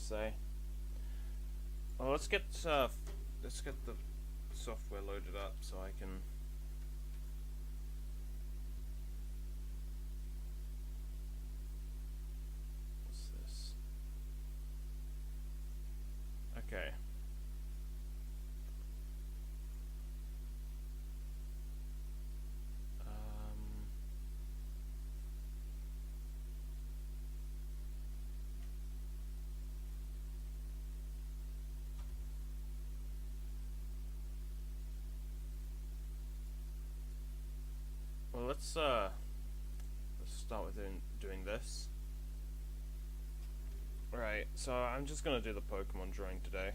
say. Well, let's get the software loaded up so I can. What's this? Okay. Well, let's start with doing this. Right, so I'm just gonna do the Pokemon drawing today.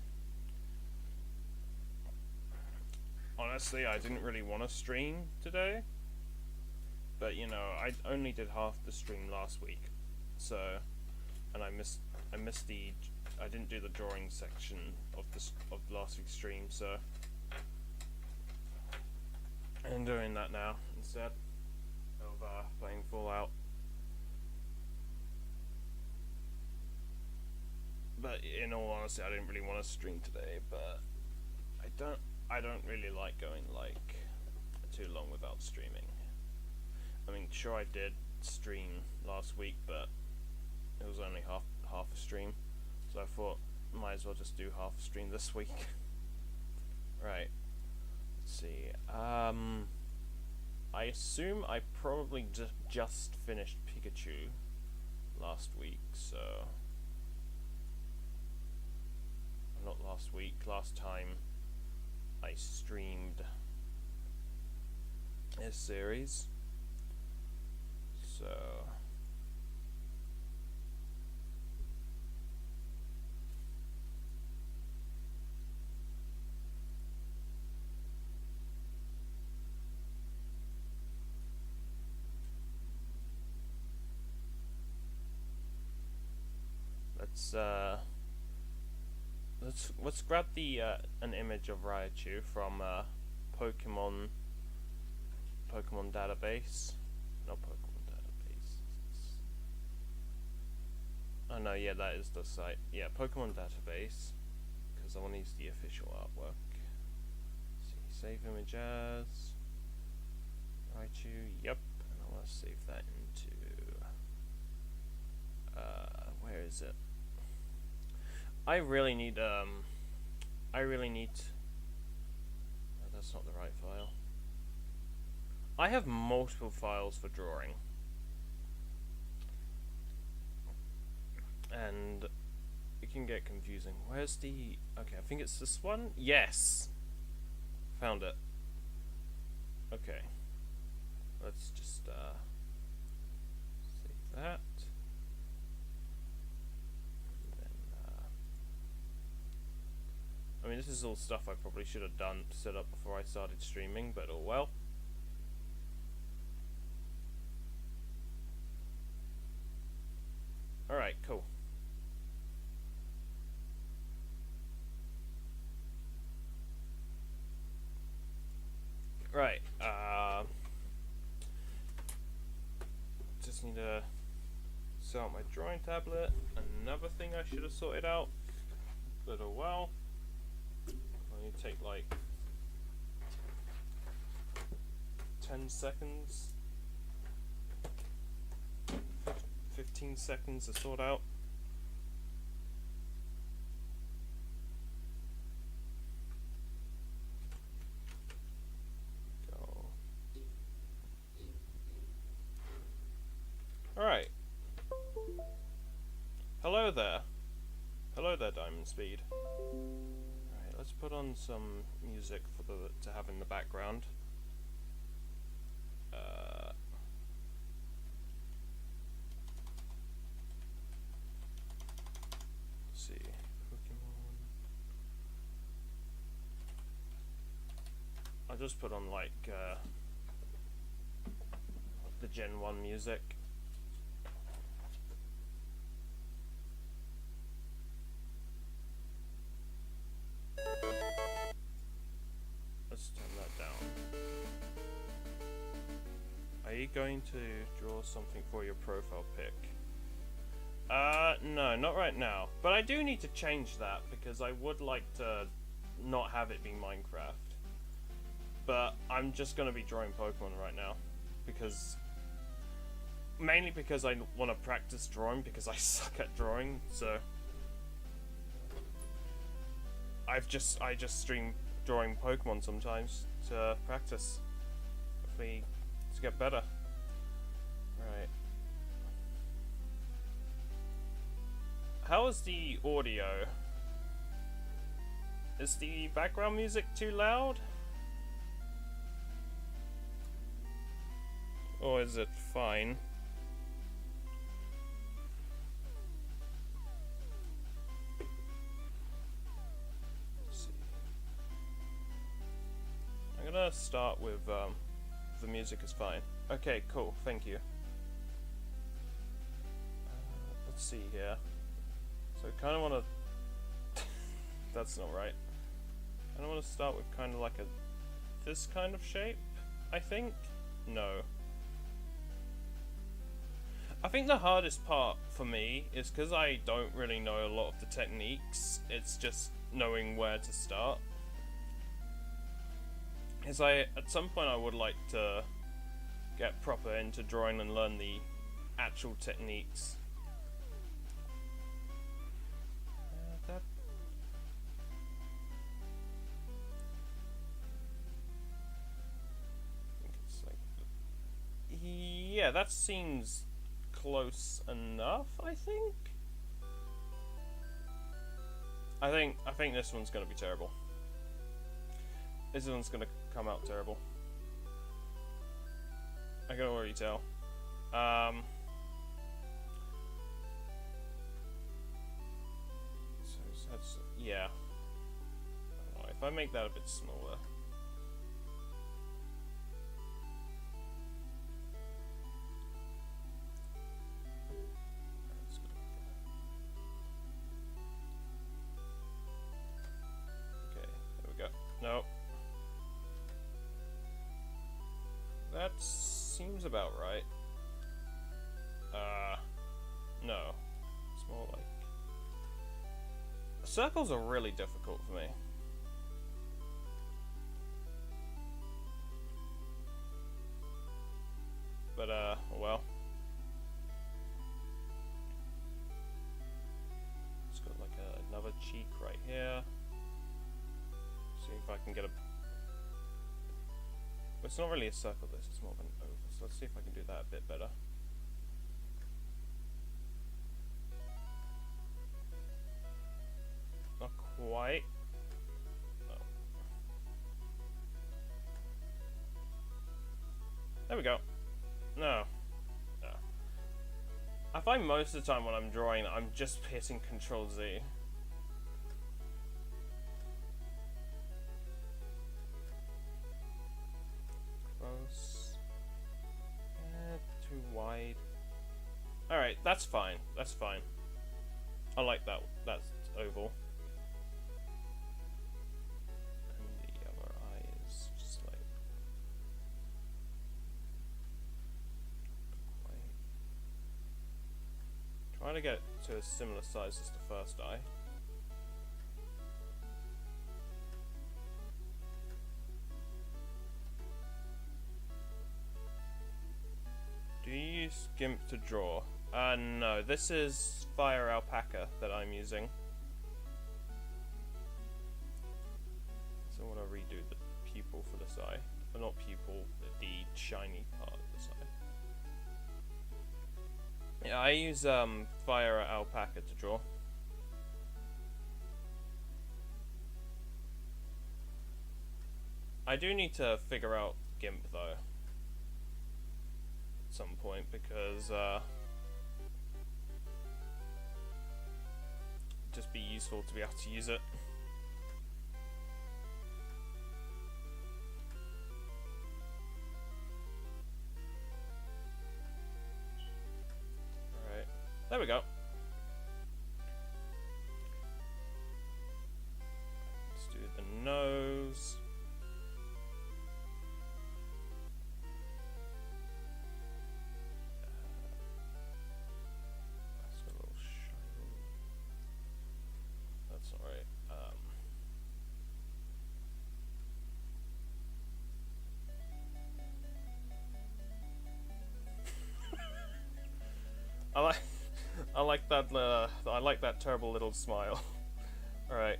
Honestly, I didn't really want to stream today, but you know, I only did half the stream last week, so, and I missed I didn't do the drawing section of last week's stream, so I'm doing that now instead of playing Fallout. But in all honesty, I didn't really want to stream today, but I don't really like going like too long without streaming. I mean, sure, I did stream last week, but it was only half a stream, so I thought might as well just do half a stream this week. Right. Let's see. I assume I probably just finished Pikachu last week, so not last week. Last time I streamed a series, so let's grab the an image of Raichu from Pokemon database. Not Pokemon database. Oh no, yeah, that is the site. Yeah, Pokemon database, because I want to use the official artwork. Let's see, save image as Raichu. Yep, and I want to save that into where is it? I really need oh, that's not the right file. I have multiple files for drawing, and it can get confusing. Where's the... okay, I think it's this one. Yes, found it. Okay, let's just save that. I mean, this is all stuff I probably should have set up before I started streaming, but oh well. Alright, cool. Right, just need to sort out my drawing tablet. Another thing I should have sorted out, but oh well. Only take like 10 seconds, 15 seconds to sort out. Go. Alright. Hello there. Hello there, Diamond Speed. Let's put on some music for to have in the background. Let's see, Pokemon. I'll just put on like the Gen 1 music. Let's turn that down. Are you going to draw something for your profile pic? No, No, not right now. But I do need to change that because I would like to not have it be Minecraft. But I'm just going to be drawing Pokemon right now because mainly because I want to practice drawing because I suck at drawing. So I just stream drawing Pokemon sometimes to practice, hopefully to get better. Right. How is the audio? Is the background music too loud? Or is it fine? Let's see. I'm gonna start with the music is fine. Okay, cool, thank you. Let's see here. So I kind of want to... That's not right. I don't want to start with kind of like this kind of shape, I think? No. I think the hardest part for me is because I don't really know a lot of the techniques, it's just knowing where to start. At some point I would like to get proper into drawing and learn the actual techniques. Yeah, that seems close enough, I think. I think this one's gonna be terrible. This one's gonna come out terrible. I can already tell. So that's, yeah. If I make that a bit smaller. No. That seems about right. No. It's more like... Circles are really difficult for me. But, well. It's got like another cheek right here. See if I can get a... It's not really a circle, this is more of an oval, so let's see if I can do that a bit better. Not quite. Oh. There we go. No. No. I find most of the time when I'm drawing, I'm just hitting Control Z. Too wide. Alright, that's fine. That's fine. I like that. That's oval. And the other eye is just like... Trying to get to a similar size as the first eye. Do you use GIMP to draw? No, this is Fire Alpaca that I'm using. So I want to redo the pupil for this eye. Well, not pupil, the shiny part of this eye. Yeah, I use Fire Alpaca to draw. I do need to figure out GIMP though. Some point because just be useful to be able to use it. Alright, there we go. Let's do the nose. I like I like that terrible little smile. All right.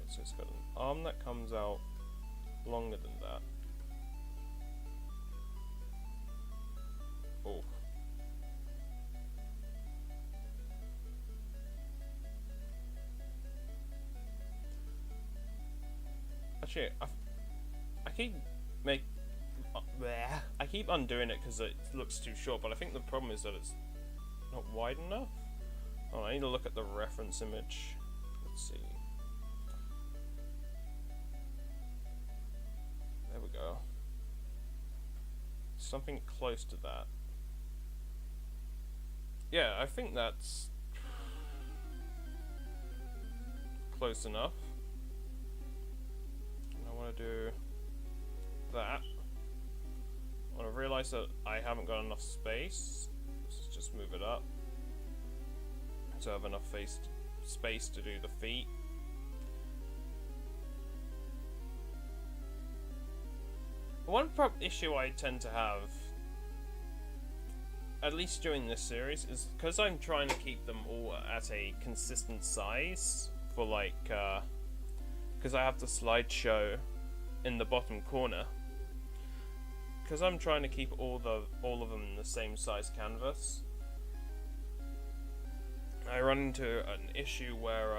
So it's got an arm that comes out longer than that. Oh. Actually, I keep undoing it because it looks too short, but I think the problem is that it's not wide enough. Oh, I need to look at the reference image. Let's see. There we go. Something close to that. Yeah, I think that's close enough. And I want to do that. I want to realize that I haven't got enough space. Let's just move it up to have enough space to do the feet. One issue I tend to have, at least during this series, is because I'm trying to keep them all at a consistent size for like, because I have the slideshow in the bottom corner. Because I'm trying to keep all of them in the same size canvas, I run into an issue where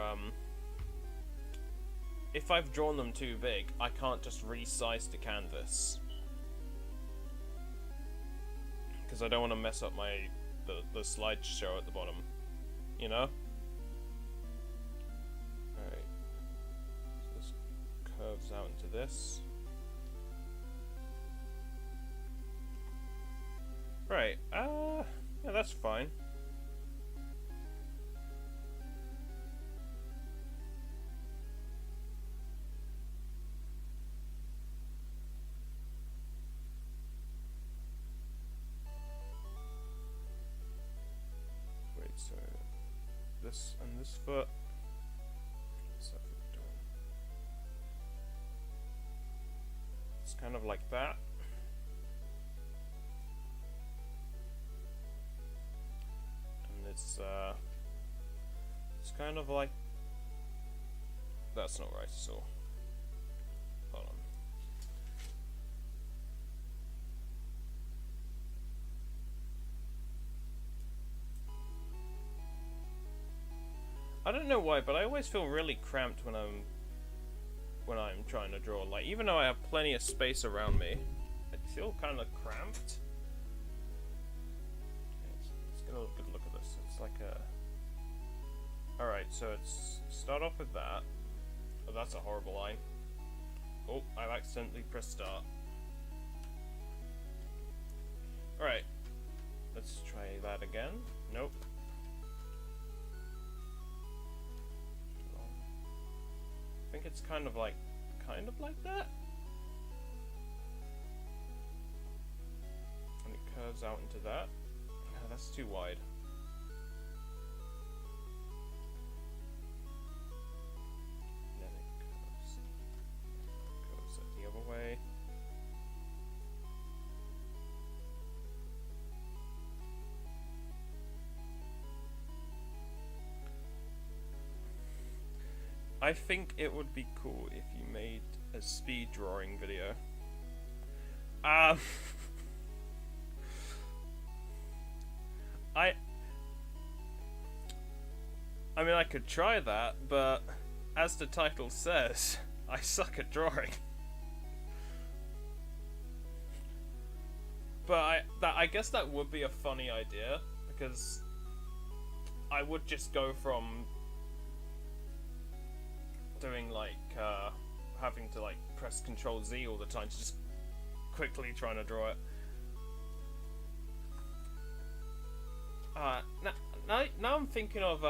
if I've drawn them too big, I can't just resize the canvas because I don't want to mess up the slideshow at the bottom, you know. All right, so this curves out into this. Right, yeah, that's fine. Wait, so this and this foot. What's that foot doing? It's kind of like that. It's kind of like, that's not right at all. Hold on. I don't know why, but I always feel really cramped when I'm trying to draw. Like, even though I have plenty of space around me, I feel kind of cramped. Let's get a good look at this. It's like a... Alright, so it's start off with that. Oh, that's a horrible line. Oh, I've accidentally pressed start. Alright, let's try that again. Nope. I think it's kind of like that. And it curves out into that. Oh, that's too wide. Way. I think it would be cool if you made a speed drawing video. I mean, I could try that, but as the title says, I suck at drawing. But I guess that would be a funny idea, because I would just go from doing like having to like press Control Z all the time to just quickly trying to draw it. Now I'm thinking of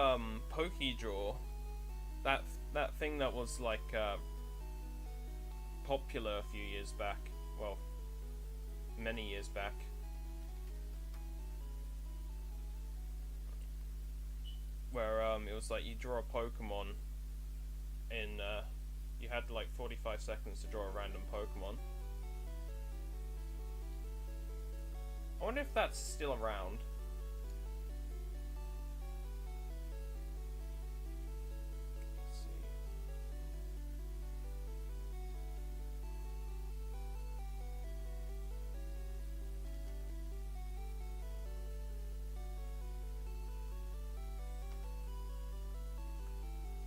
PokeDraw, that thing that was like popular a few years back. Well, many years back. Where it was like you draw a Pokemon in you had like 45 seconds to draw a random Pokemon. wonder if that's still around. Let's see.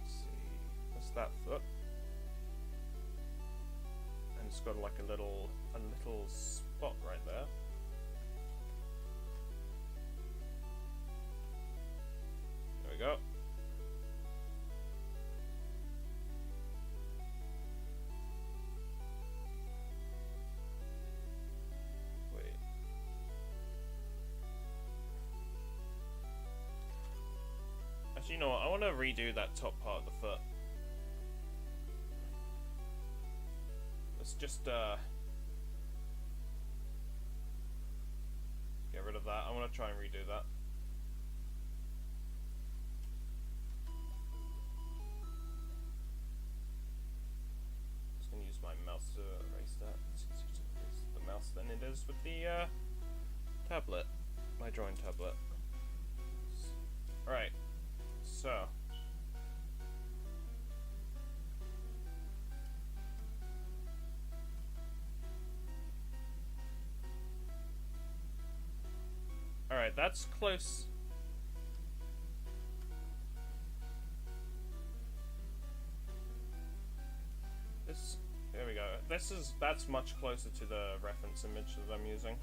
Let's see. What's that foot? And it's got like a little spot right there. There we go. Wait. Actually, you know what? I want to redo that top part of the foot. Let's just get rid of that. I want to try and redo that. Just gonna use my mouse to erase that. It's easier to erase the mouse than it is with the tablet, my drawing tablet. Alright, so. Alright, that's close. There we go. That's much closer to the reference image that I'm using.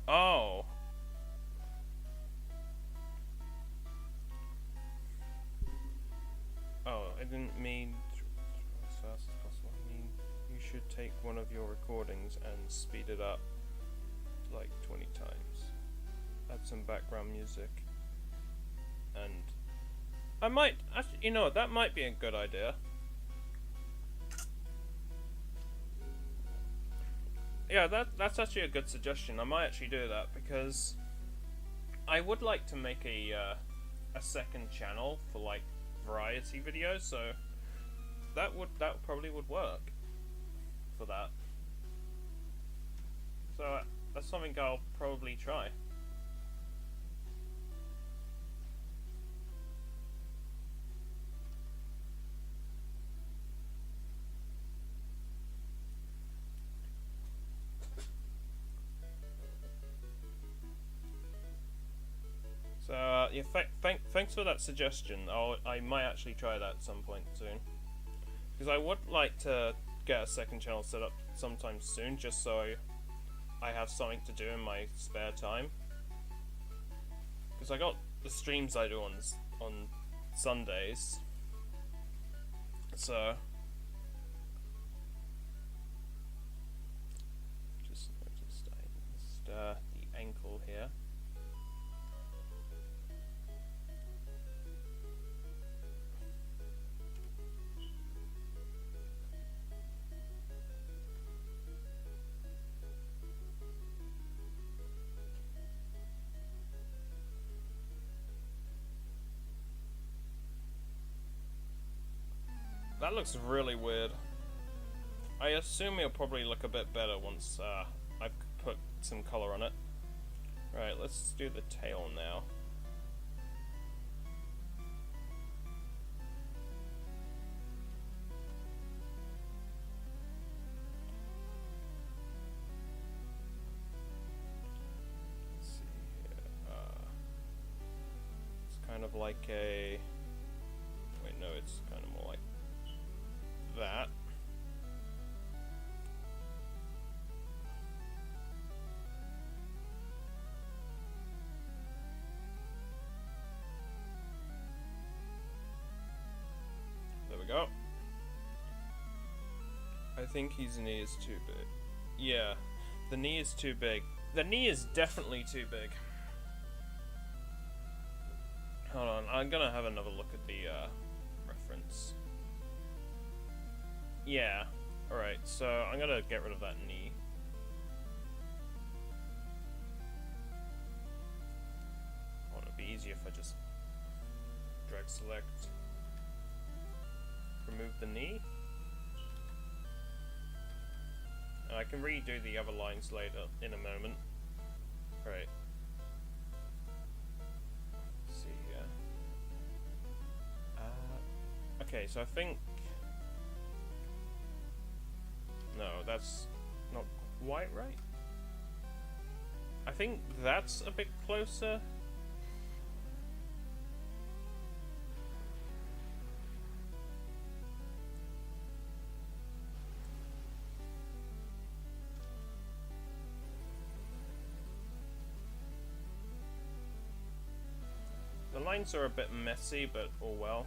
Oh. Oh, I didn't mean as fast as possible. I mean, you should take one of your recordings and speed it up like 20 times. Add some background music. And I might, actually, you know what, that might be a good idea. Yeah, that's actually a good suggestion. I might actually do that because I would like to make a second channel for like variety videos, so that probably would work for that. So that's something I'll probably try. So yeah, thanks for that suggestion. I might actually try that at some point soon, because I would like to get a second channel set up sometime soon, just so I have something to do in my spare time. Because I got the streams I do on Sundays, so just noticed I missed the ankle here. That looks really weird. I assume it'll probably look a bit better once I've put some color on it. Right, let's do the tail now. Let's see here. It's kind of like a... Wait, no, it's kind of more like that. There we go. I think his knee is too big. Yeah, the knee is too big. The knee is definitely too big. Hold on, I'm gonna have another look at the reference. Yeah, alright, so I'm gonna get rid of that knee. easier if I just drag select, remove the knee, and I can redo the other lines later in a moment. Right. Let's see here. Okay, so I think no, that's not quite right. I think that's a bit closer. The lines are a bit messy, but all well.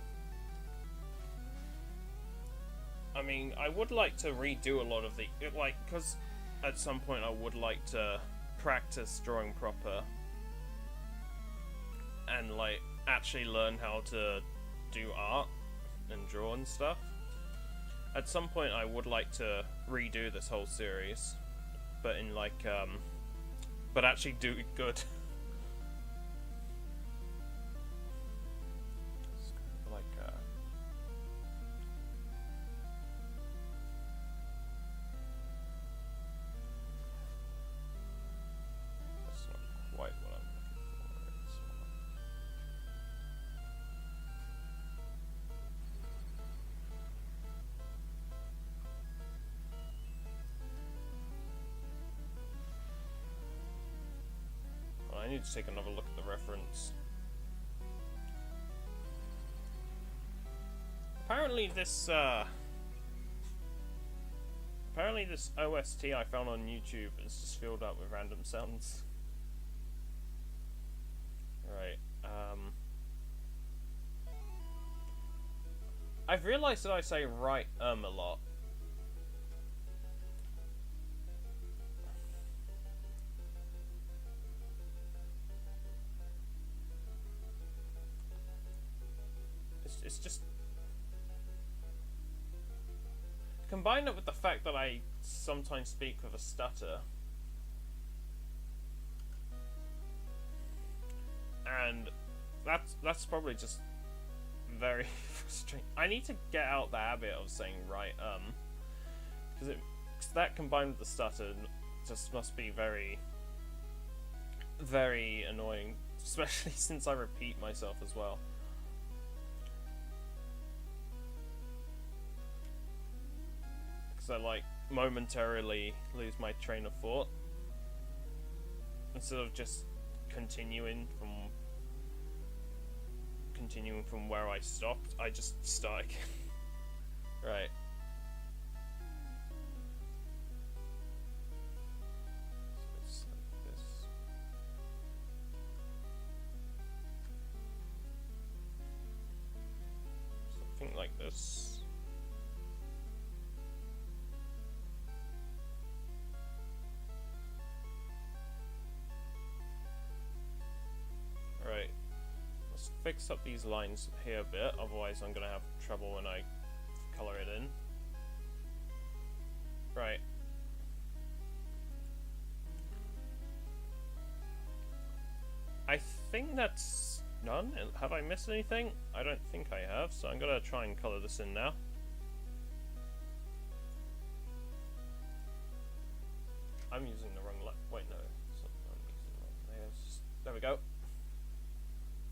I mean, I would like to redo a lot of the, like, because at some point I would like to practice drawing proper and, like, actually learn how to do art and draw and stuff. At some point I would like to redo this whole series, but in, like, but actually do it good. I need to take another look at the reference. Apparently this OST I found on YouTube is just filled up with random sounds. Right, I've realised that I say right a lot. It's just combine it with the fact that I sometimes speak with a stutter, and that's probably just very frustrating. I need to get out the habit of saying right because that combined with the stutter just must be very, very annoying, especially since I repeat myself as well. I like momentarily lose my train of thought instead of just continuing from where I stopped. I just start again. Right. So it's like this. Something like this. Fix up these lines here a bit, otherwise I'm gonna have trouble when I colour it in. Right. I think that's done. Have I missed anything? I don't think I have, so I'm gonna try and colour this in now. I'm using the wrong light. Wait, no. It's not, I'm using the wrong layers. There we go.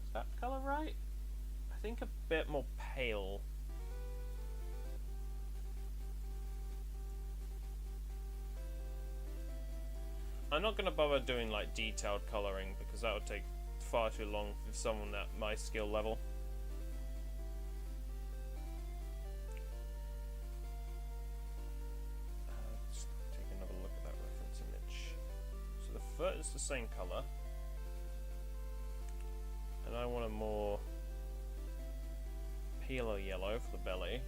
Is that colour right? I think a bit more pale. I'm not going to bother doing like detailed colouring because that would take far too long for someone at my skill level. Let's take another look at that reference image. So the foot is the same colour. And I want a more paler yellow for the belly.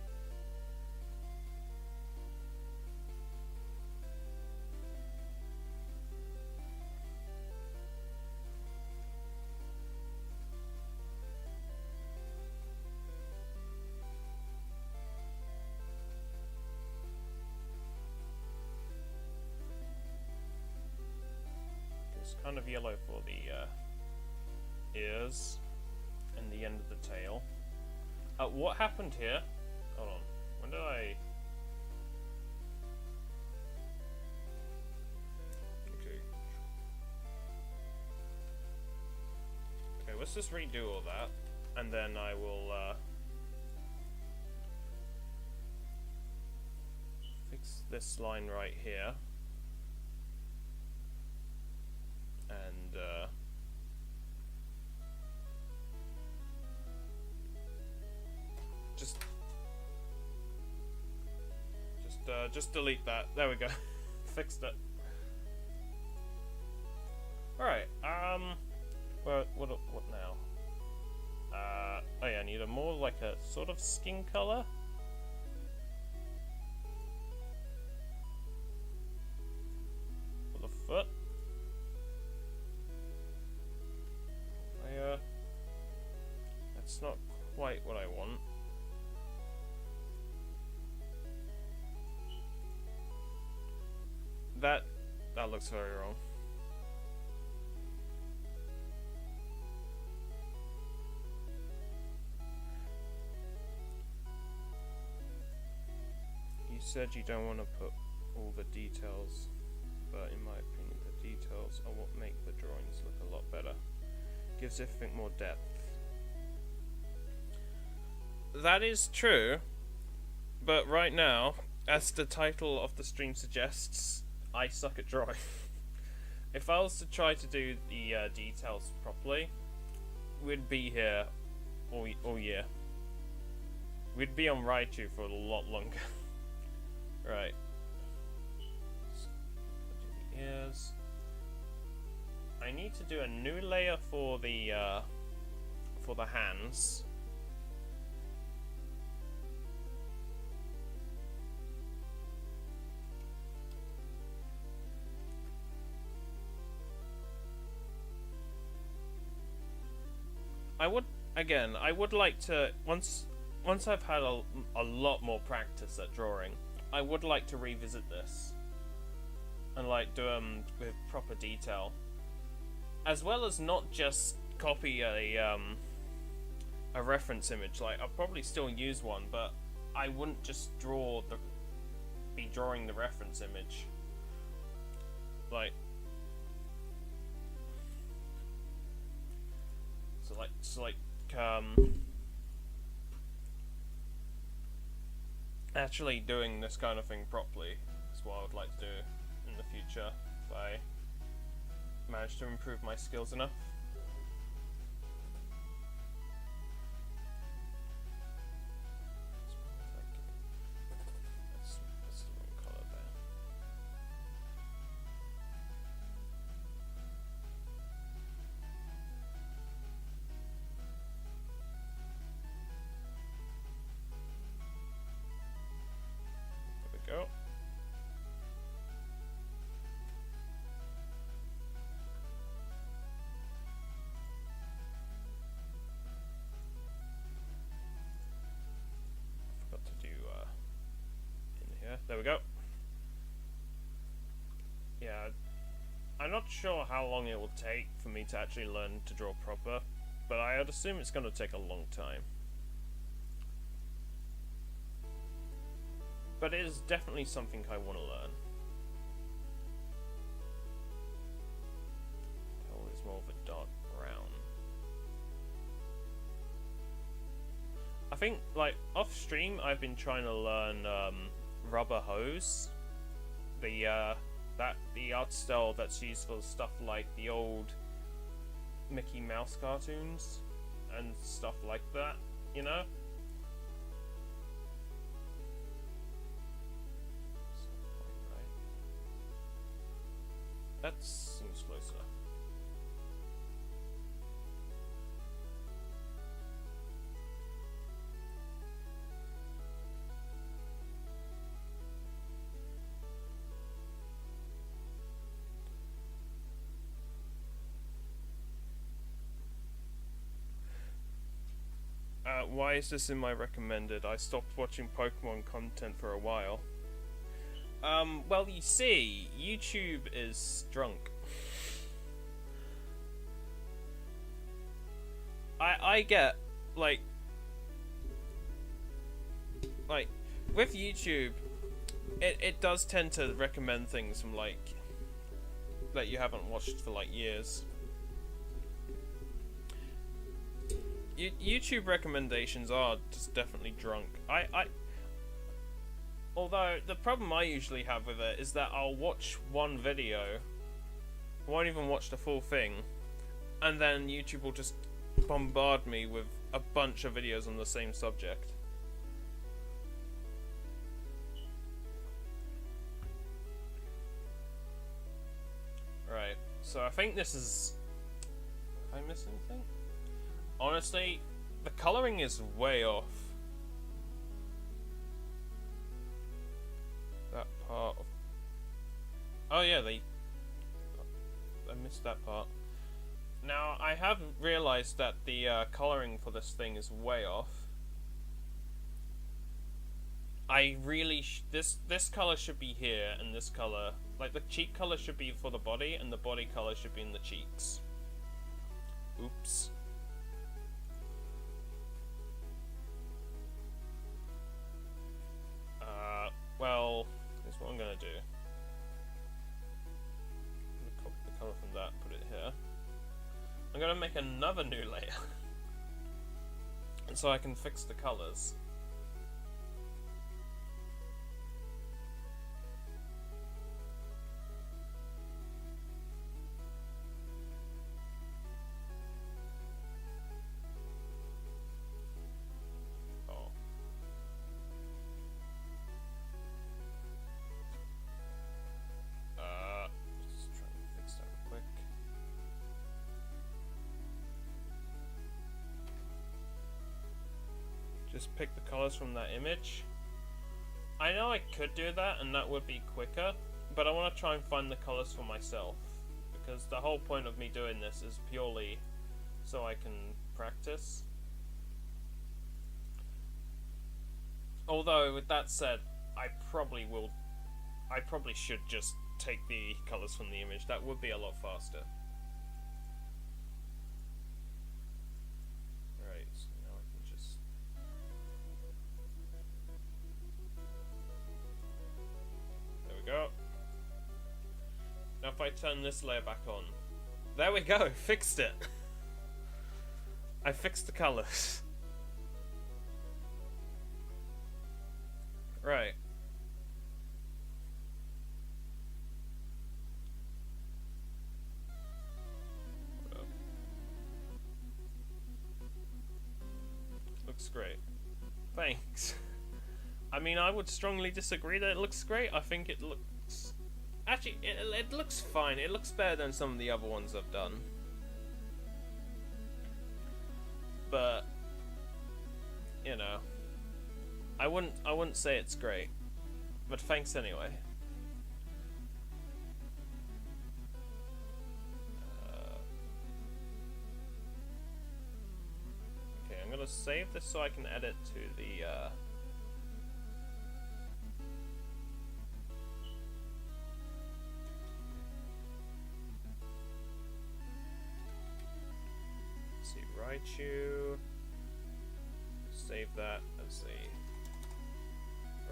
It's kind of yellow for the ears and the end of the tail. What happened here? Hold on. When did I... Okay, let's just redo all that, and then I will fix this line right here, and just delete that. There we go. Fixed it. All right. Well, what now? Oh yeah, I need a more like a sort of skin color. For the foot. That's not quite what I want. That looks very wrong. You said you don't want to put all the details, but in my opinion the details are what make the drawings look a lot better. Gives everything more depth. That is true, but right now, as the title of the stream suggests, I suck at drawing. If I was to try to do the details properly, we'd be here all year. We'd be on Raichu for a lot longer. Right. Let's do the ears. I need to do a new layer for the hands. I would like to, once I've had a lot more practice at drawing, I would like to revisit this and like do them with proper detail, as well as not just copy a reference image. Like, I'll probably still use one, but I wouldn't just be drawing the reference image. Like, actually doing this kind of thing properly is what I would like to do in the future if I manage to improve my skills enough. That's the wrong colour there. Go. Forgot to do in here. There we go. Yeah, I'm not sure how long it will take for me to actually learn to draw proper, but I would assume it's going to take a long time. But it is definitely something I want to learn. Purple is more of a dark brown. I think, like, off stream, I've been trying to learn rubber hose. The art style that's used for stuff like the old Mickey Mouse cartoons and stuff like that, you know? That seems closer. Why is this in my recommended? I stopped watching Pokemon content for a while. Well, you see, YouTube is drunk. I get like like with YouTube, it does tend to recommend things from like that you haven't watched for like years. YouTube recommendations are just definitely drunk. Although the problem I usually have with it is that I'll watch one video, won't even watch the full thing, and then YouTube will just bombard me with a bunch of videos on the same subject. Right, so I think this is... Have I missed anything? Honestly, the colouring is way off. That part of... Oh yeah, I missed that part. Now, I have realised that the colouring for this thing is way off. I really... this colour should be here, and this colour... Like, the cheek colour should be for the body, and the body colour should be in the cheeks. Oops. Well, here's what I'm gonna do. I'm gonna copy the colour from that, put it here. I'm gonna make another new layer. So I can fix the colours. Just pick the colors from that image. I know I could do that and that would be quicker, but I want to try and find the colors for myself, because the whole point of me doing this is purely so I can practice. Although with that said, I probably should just take the colors from the image. That would be a lot faster. Go. Now if I turn this layer back on, there we go, fixed it. I fixed the colours. Right. Looks great. Thanks. I mean, I would strongly disagree that it looks great. I think it looks... Actually, it looks fine. It looks better than some of the other ones I've done. But, you know, I wouldn't say it's great. But thanks anyway. Okay, I'm gonna save this so I can edit to the... Raichu. Save that as the...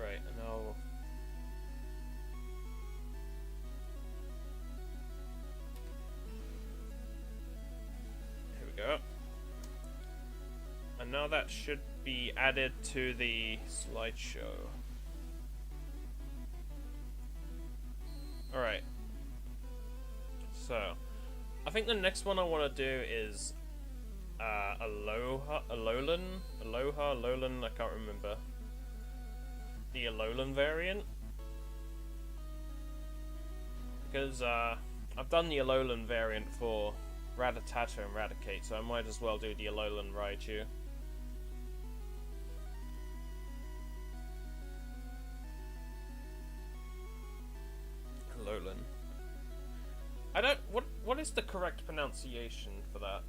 Right, and now... Here we go. And now that should be added to the slideshow. Alright. So, I think the next one I want to do is Alolan, I can't remember. The Alolan variant. Because I've done the Alolan variant for Rattata and Raticate, so I might as well do the Alolan Raichu. Alolan. I don't... What is the correct pronunciation for that?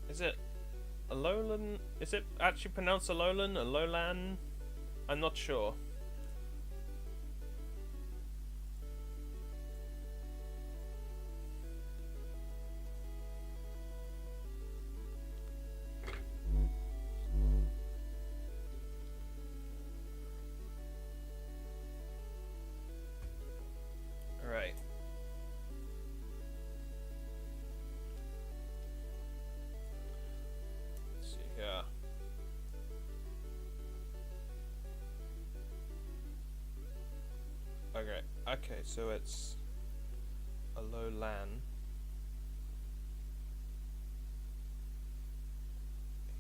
Is it Alolan? Is it actually pronounced Alolan? Alolan? I'm not sure. Alright. Let's see here. Okay, so it's Alolan.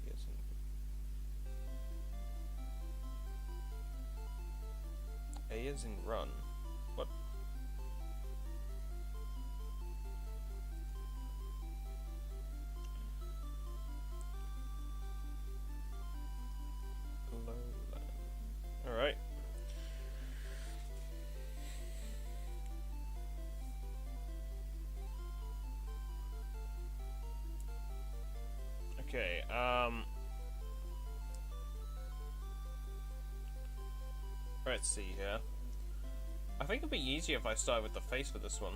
He isn't. A is in run. What? Alolan. Alright. Okay, let's see here. I think it'd be easier if I started with the face for this one.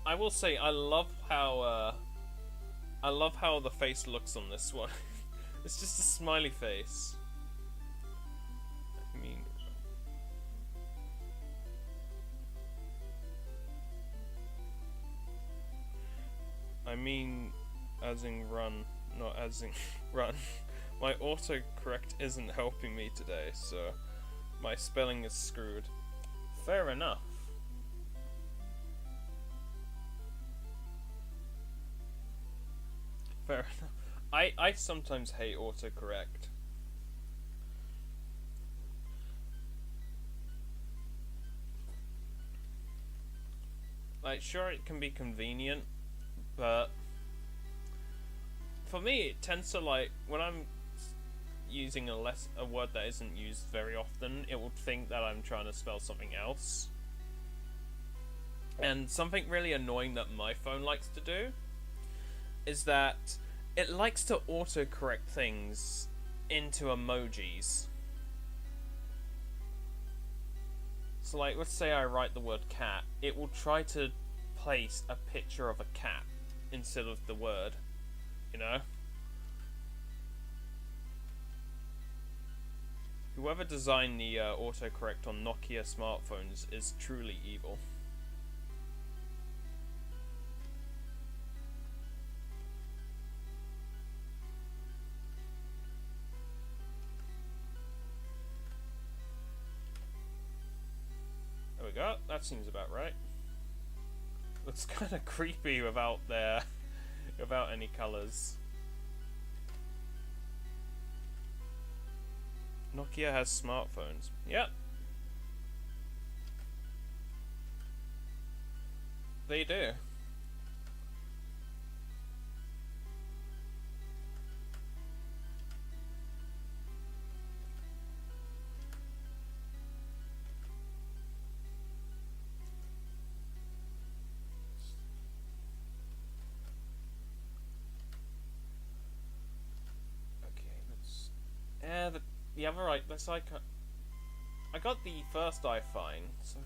I will say I love how the face looks on this one. It's just a smiley face. I mean as in run, not as in run. My autocorrect isn't helping me today, so my spelling is screwed. Fair enough. Fair enough. I sometimes hate autocorrect. Like, sure, it can be convenient, but for me it tends to, like, when I'm using a word that isn't used very often, it will think that I'm trying to spell something else. And something really annoying that my phone likes to do is that it likes to autocorrect things into emojis. So, like, let's say I write the word cat, it will try to place a picture of a cat instead of the word, you know? Whoever designed the autocorrect on Nokia smartphones is truly evil. There we go, that seems about right. It's kind of creepy without any colours. Nokia has smartphones. Yep. They do. Okay, let's... the other right, that's like... I got the first eye fine, so...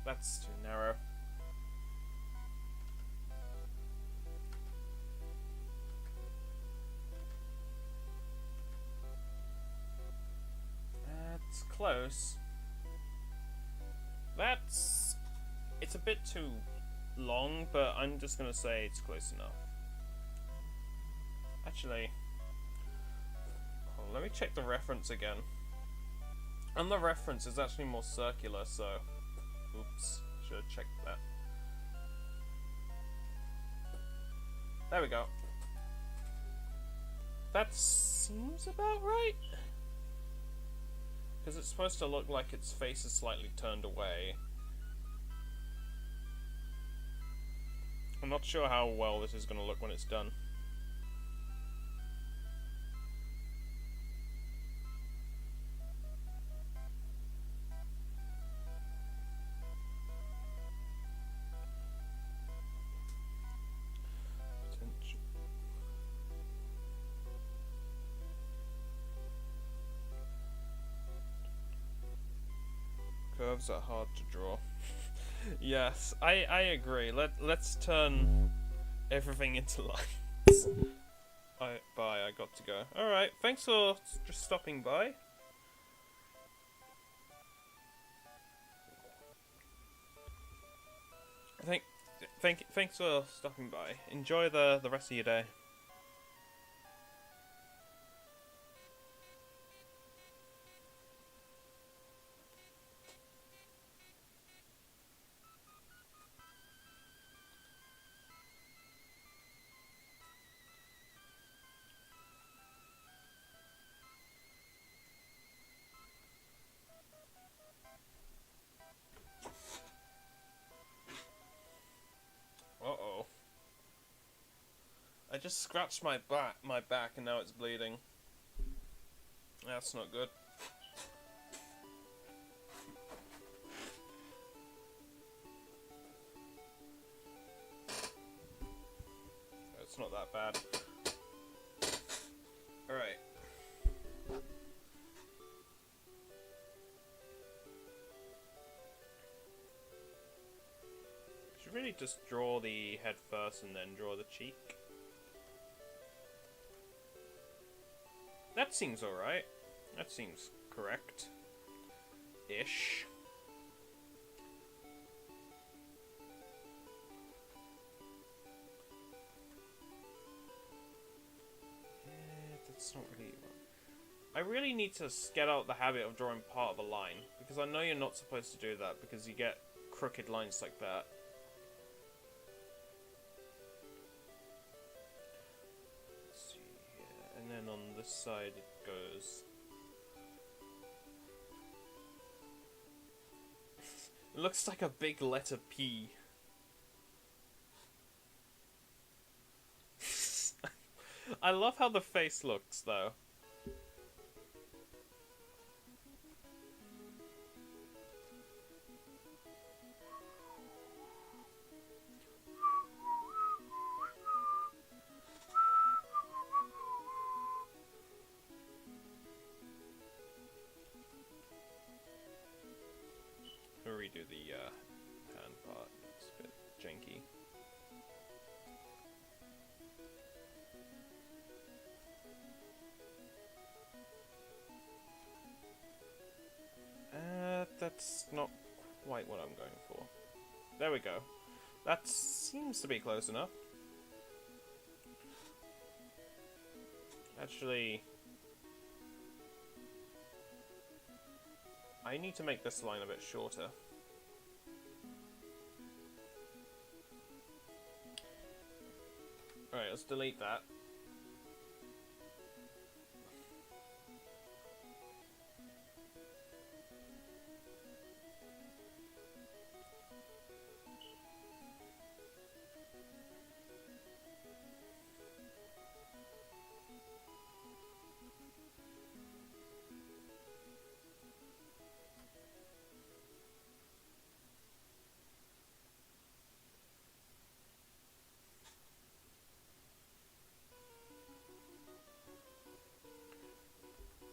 That's too narrow. That's close. That's... It's a bit too long, but I'm just gonna say it's close enough. Actually... let me check the reference again. And the reference is actually more circular, so... Oops, should have checked that. There we go. That seems about right. Because it's supposed to look like its face is slightly turned away. I'm not sure how well this is going to look when it's done. Shadows are hard to draw. Yes, I agree. Let's turn everything into lines. Bye, I got to go. Alright, thanks for just stopping by. Thanks for stopping by. Enjoy the rest of your day. Uh-oh. I just scratched my back and now it's bleeding. That's not good. It's not that bad. Alright. Should really just draw the head first and then draw the cheek. That seems alright. That seems correct-ish. That's not really... I really need to get out the habit of drawing part of a line, because I know you're not supposed to do that, because you get crooked lines like that. Let's see here. And then on this side it goes... It looks like a big letter P. I love how the face looks, though. I'll redo the hand part. It's a bit janky. That's not quite what I'm going for. There we go. That seems to be close enough. Actually, I need to make this line a bit shorter. Alright, let's delete that.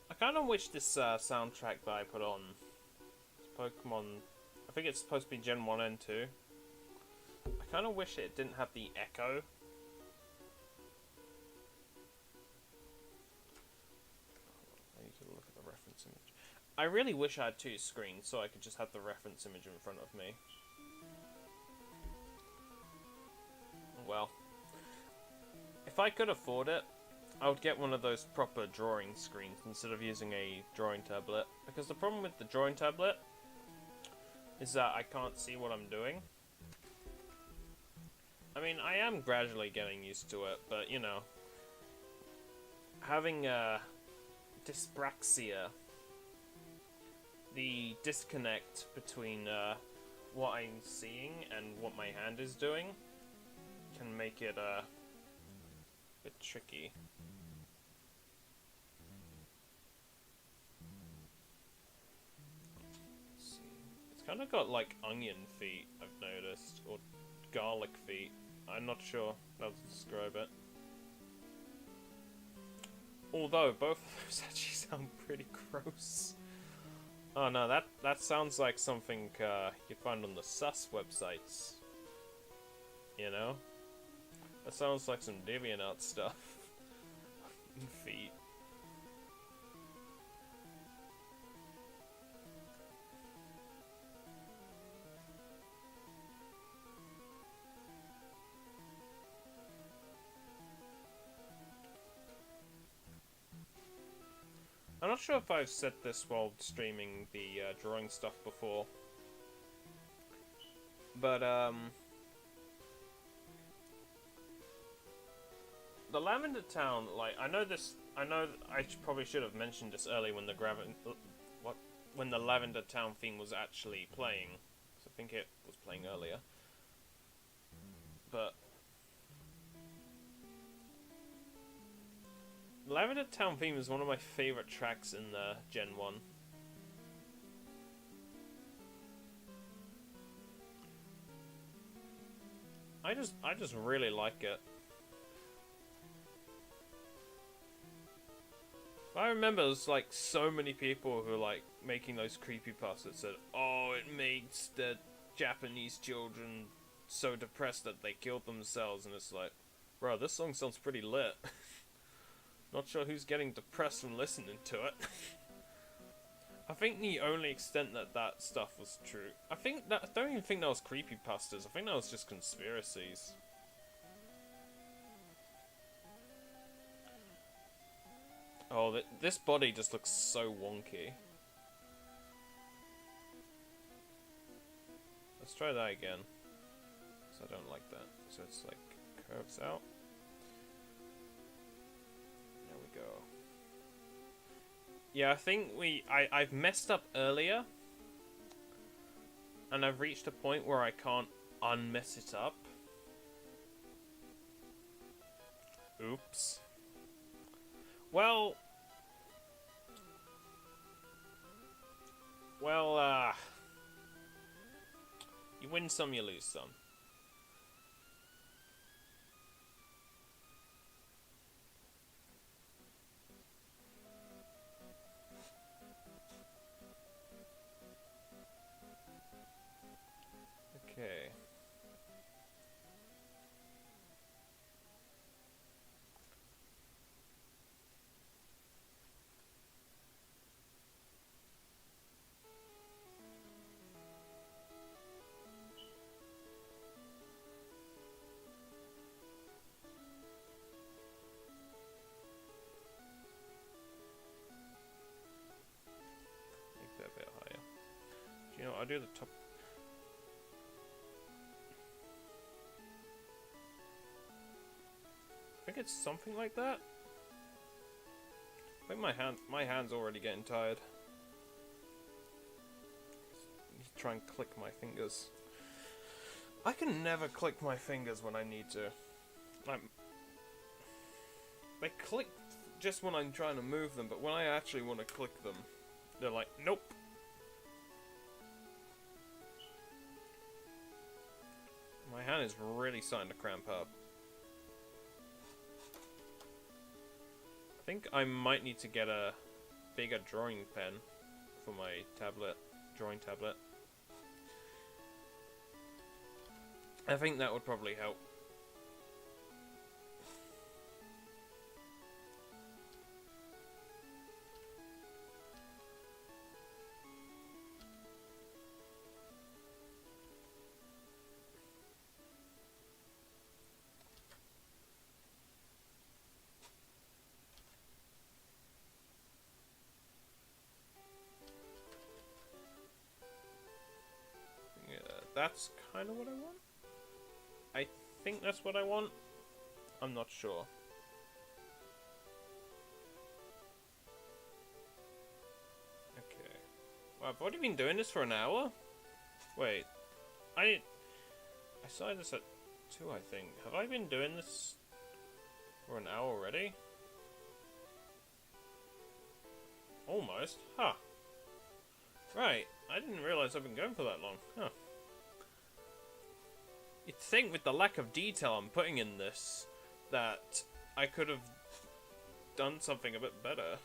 I kind of wish this soundtrack that I put on Pokemon, I think it's supposed to be Gen 1 and 2. I kind of wish it didn't have the echo. I need to look at the reference image. I really wish I had two screens so I could just have the reference image in front of me. Well, if I could afford it, I would get one of those proper drawing screens instead of using a drawing tablet. Because the problem with the drawing tablet is that I can't see what I'm doing. I mean, I am gradually getting used to it, but you know, having dyspraxia, the disconnect between what I'm seeing and what my hand is doing, can make it a bit tricky. Kind of got like onion feet, I've noticed, or garlic feet. I'm not sure how to describe it. Although both of those actually sound pretty gross. Oh no, that sounds like something you'd find on the sus websites. You know? That sounds like some DeviantArt stuff. Feet. I'm not sure if I've said this while streaming the drawing stuff before, but the Lavender Town, like, I know I probably should have mentioned this earlier when when the Lavender Town theme was actually playing, because I think it was playing earlier, but Lavender Town theme is one of my favorite tracks in the Gen 1. I just really like it. I remember there's like so many people who were like making those creepypastas that said, "Oh, it makes the Japanese children so depressed that they killed themselves," and it's like, bro, this song sounds pretty lit. Not sure who's getting depressed from listening to it. I think the only extent that stuff was true, I don't even think that was creepypastas. I think that was just conspiracies. Oh, this body just looks so wonky. Let's try that again. So I don't like that. So it's like curves out. There we go. Yeah, I think I've messed up earlier. And I've reached a point where I can't unmess it up. Oops. Well, you win some, you lose some. Okay. Make that a bit higher. Do you know what, I'll do the top. I think it's something like that. I think my hand's already getting tired. Try and click my fingers. I can never click my fingers when I need to. They click just when I'm trying to move them, but when I actually want to click them, they're like, nope. My hand is really starting to cramp up. I think I might need to get a bigger drawing pen for my drawing tablet. I think that would probably help. Yeah, that's kind of what I want. I think that's what I want. I'm not sure. Okay. Well, I've already been doing this for an hour? Wait. I started this at 2, I think. Have I been doing this for an hour already? Almost. Huh. Right. I didn't realize I've been going for that long. Huh. You'd think with the lack of detail I'm putting in this that I could have done something a bit better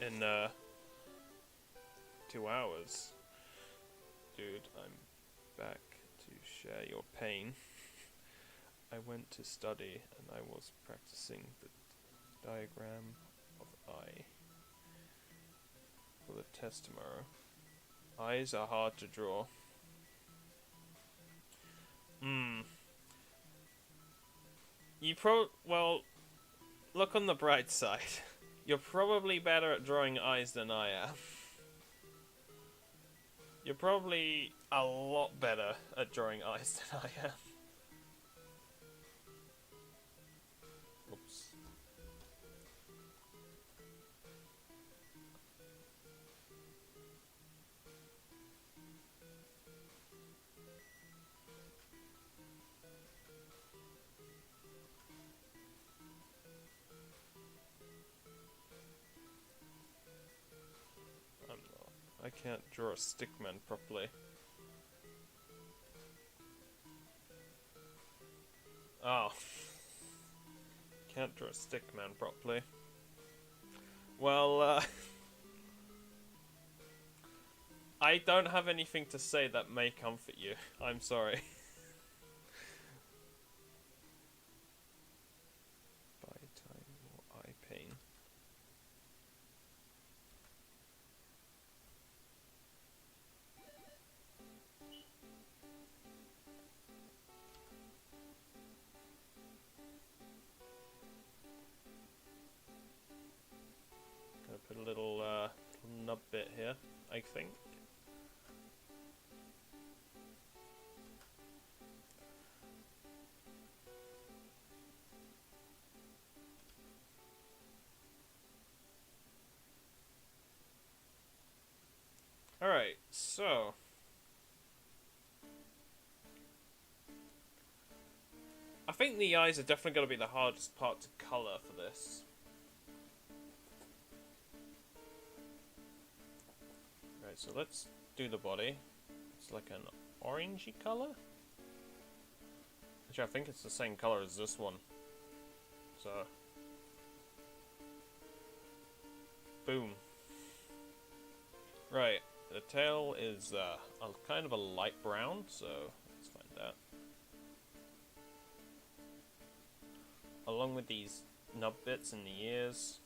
in 2 hours. Dude, I'm back to share your pain. I went to study and I was practicing the diagram of eye for the test tomorrow. Eyes are hard to draw. Well, look on the bright side. You're probably better at drawing eyes than I am. You're probably a lot better at drawing eyes than I am. Oops. I can't draw a stickman properly. Oh. Can't draw a stickman properly. Well, I don't have anything to say that may comfort you. I'm sorry. By time or eye pain. Gonna put a little nub bit here, I think. Alright, so I think the eyes are definitely going to be the hardest part to colour for this. Right, so let's do the body. It's like an orangey colour. Actually, I think it's the same colour as this one. So, boom. Right, the tail is a kind of a light brown, so let's find that. Along with these nub bits in the ears.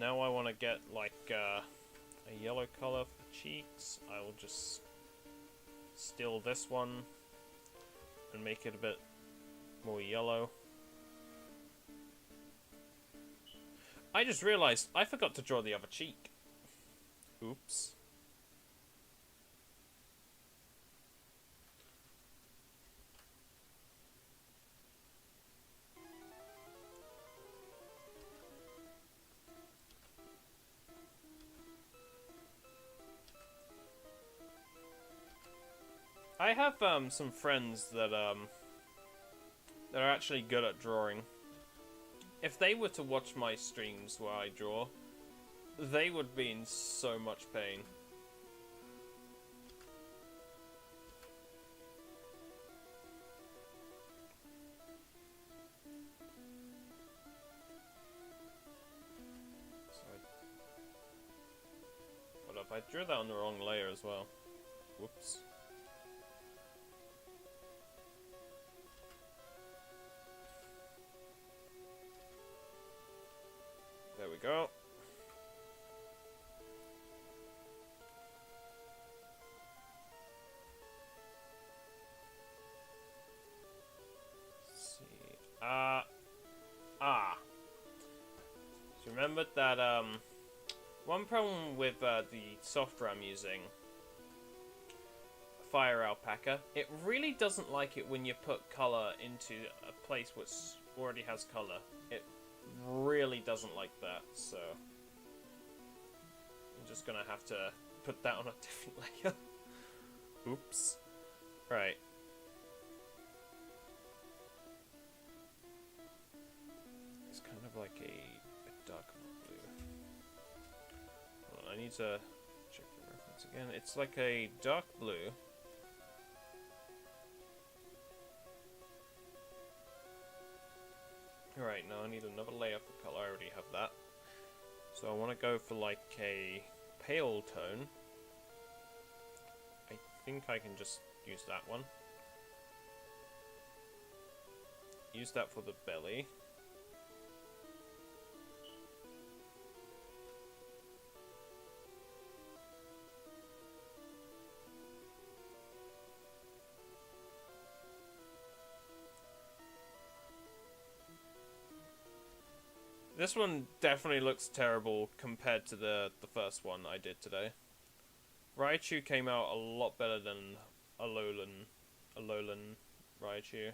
Now I want to get like a yellow color for the cheeks. I will just steal this one and make it a bit more yellow. I just realized I forgot to draw the other cheek. Oops. I have some friends that are actually good at drawing. If they were to watch my streams where I draw, they would be in so much pain. Sorry. What up? I drew that on the wrong layer as well. Whoops. There we go. Let's see. So remember that one problem with the software I'm using, Fire Alpaca, it really doesn't like it when you put color into a place which already has color. It really doesn't like that, so I'm just gonna have to put that on a different layer. Oops. Right. It's kind of like a dark blue. Hold on, I need to check the reference again. It's like a dark blue. Right, now I need another layer for color. I already have that. So I want to go for like a pale tone. I think I can just use that one. Use that for the belly. This one definitely looks terrible compared to the first one I did today. Raichu came out a lot better than Alolan Raichu.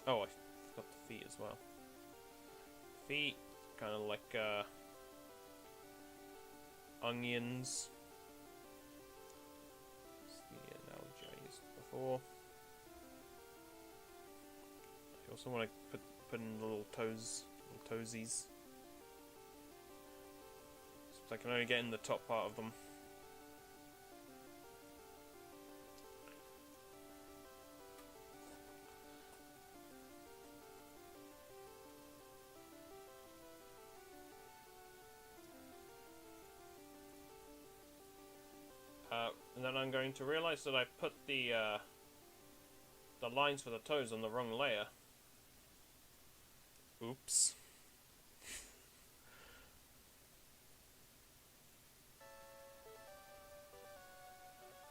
Oh, I forgot the feet as well. Feet, kind of like onions. That's the analogy I used before. I also want to put in little toes, little toesies. So I can only get in the top part of them. And then I'm going to realize that I put the lines for the toes on the wrong layer. Oops.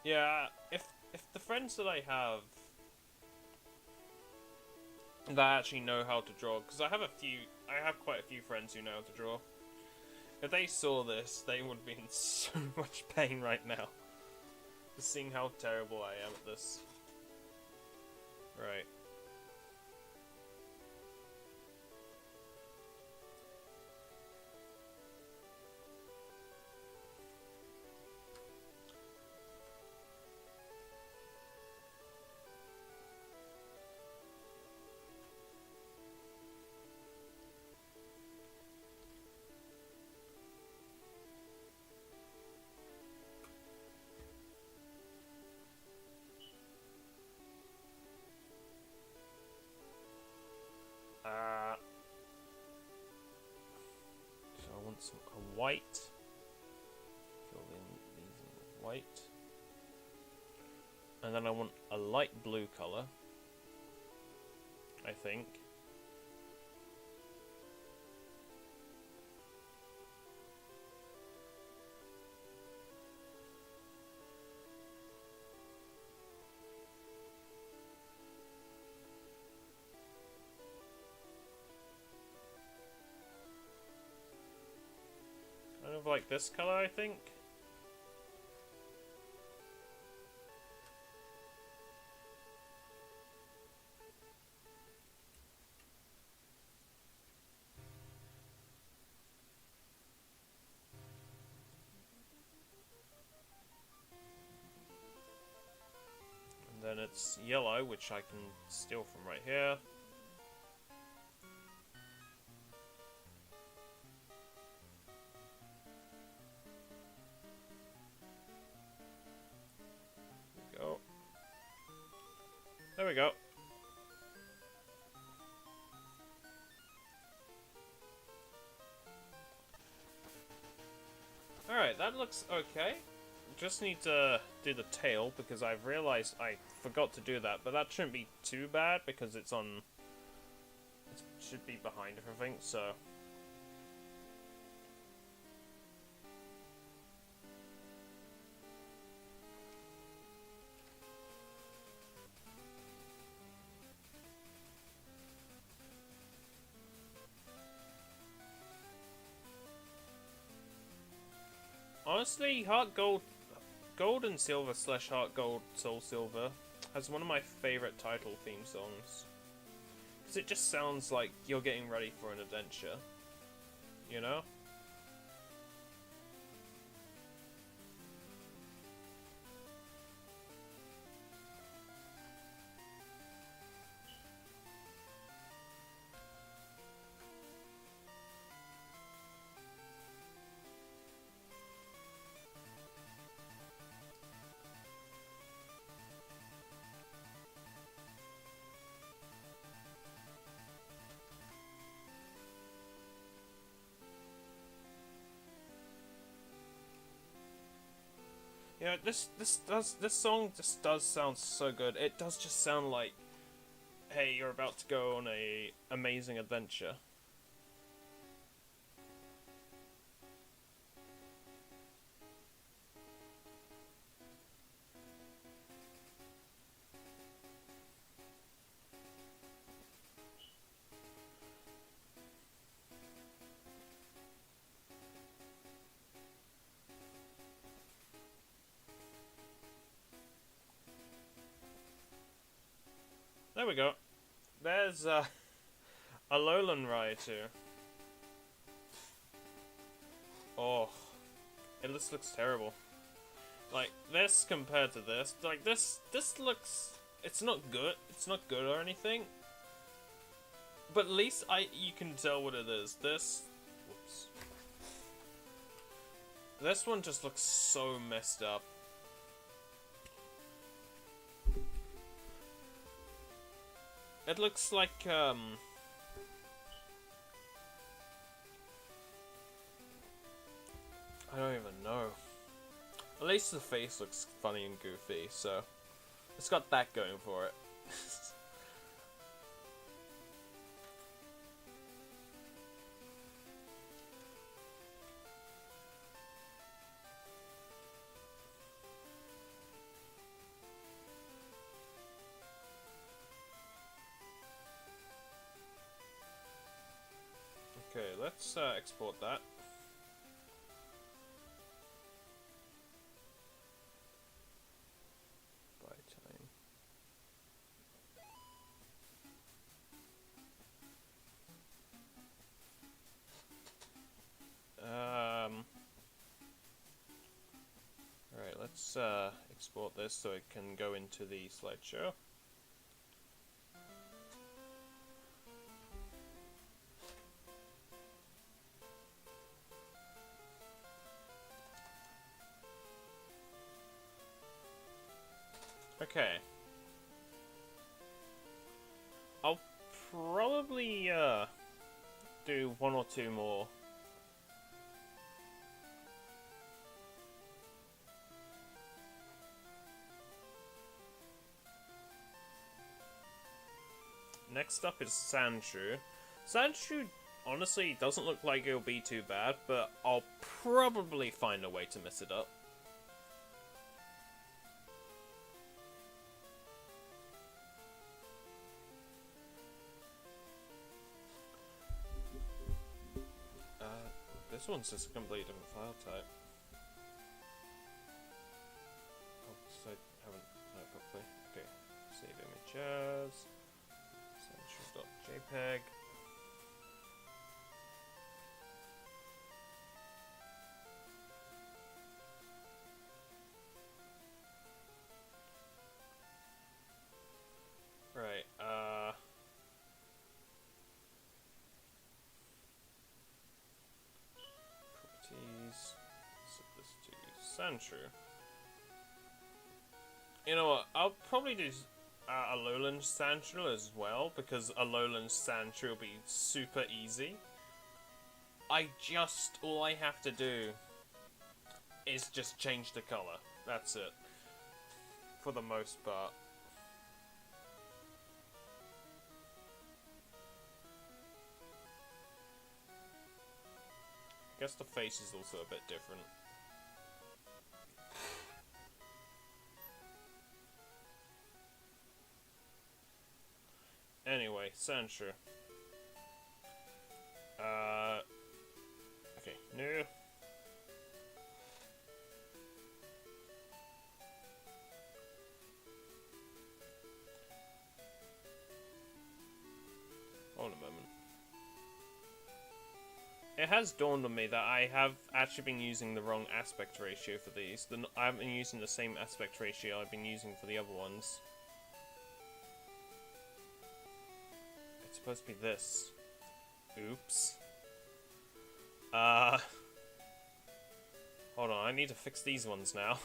Yeah, if the friends that I have that actually know how to draw, because I have quite a few friends who know how to draw. If they saw this, they would be in so much pain right now. Just seeing how terrible I am at this. Right. So I want a white. Fill in these in with white. And then I want a light blue colour. I think. Kind of like this colour, I think. And then it's yellow, which I can steal from right here. There we go. Alright, that looks okay. Just need to do the tail because I've realized I forgot to do that, but that shouldn't be too bad because it's on... It should be behind everything, so... Honestly, Heart Gold and Silver / Heart Gold Soul Silver has one of my favorite title theme songs. Because it just sounds like you're getting ready for an adventure. You know? this song just does sound so good. It does just sound like, hey, you're about to go on a amazing adventure. There we go. There's a Alolan Raichu. Oh, it just looks terrible. Like this compared to this, like this looks. It's not good. It's not good or anything. But at least you can tell what it is. Whoops. This one just looks so messed up. It looks like, I don't even know. At least the face looks funny and goofy, so it's got that going for it. Okay, let's export that. Buy time. Alright, let's export this so it can go into the slideshow. Okay. I'll probably do one or two more. Next up is Sandshrew. Sandshrew honestly doesn't look like it'll be too bad, but I'll probably find a way to mess it up. This one's just a completely different file type. Oh, so I haven't done it properly. Okay, save images. Sandshrew.jpg. Right, properties, set this to Sandshrew. You know what, I'll probably do Alolan Sandshrew as well, because Alolan Sandshrew will be super easy. All I have to do is just change the color. That's it. For the most part. I guess the face is also a bit different. Anyway, Sandshrew. Okay, new. Hold a moment. It has dawned on me that I have actually been using the wrong aspect ratio for these. I haven't been using the same aspect ratio I've been using for the other ones. It's supposed to be this. Oops. Hold on, I need to fix these ones now.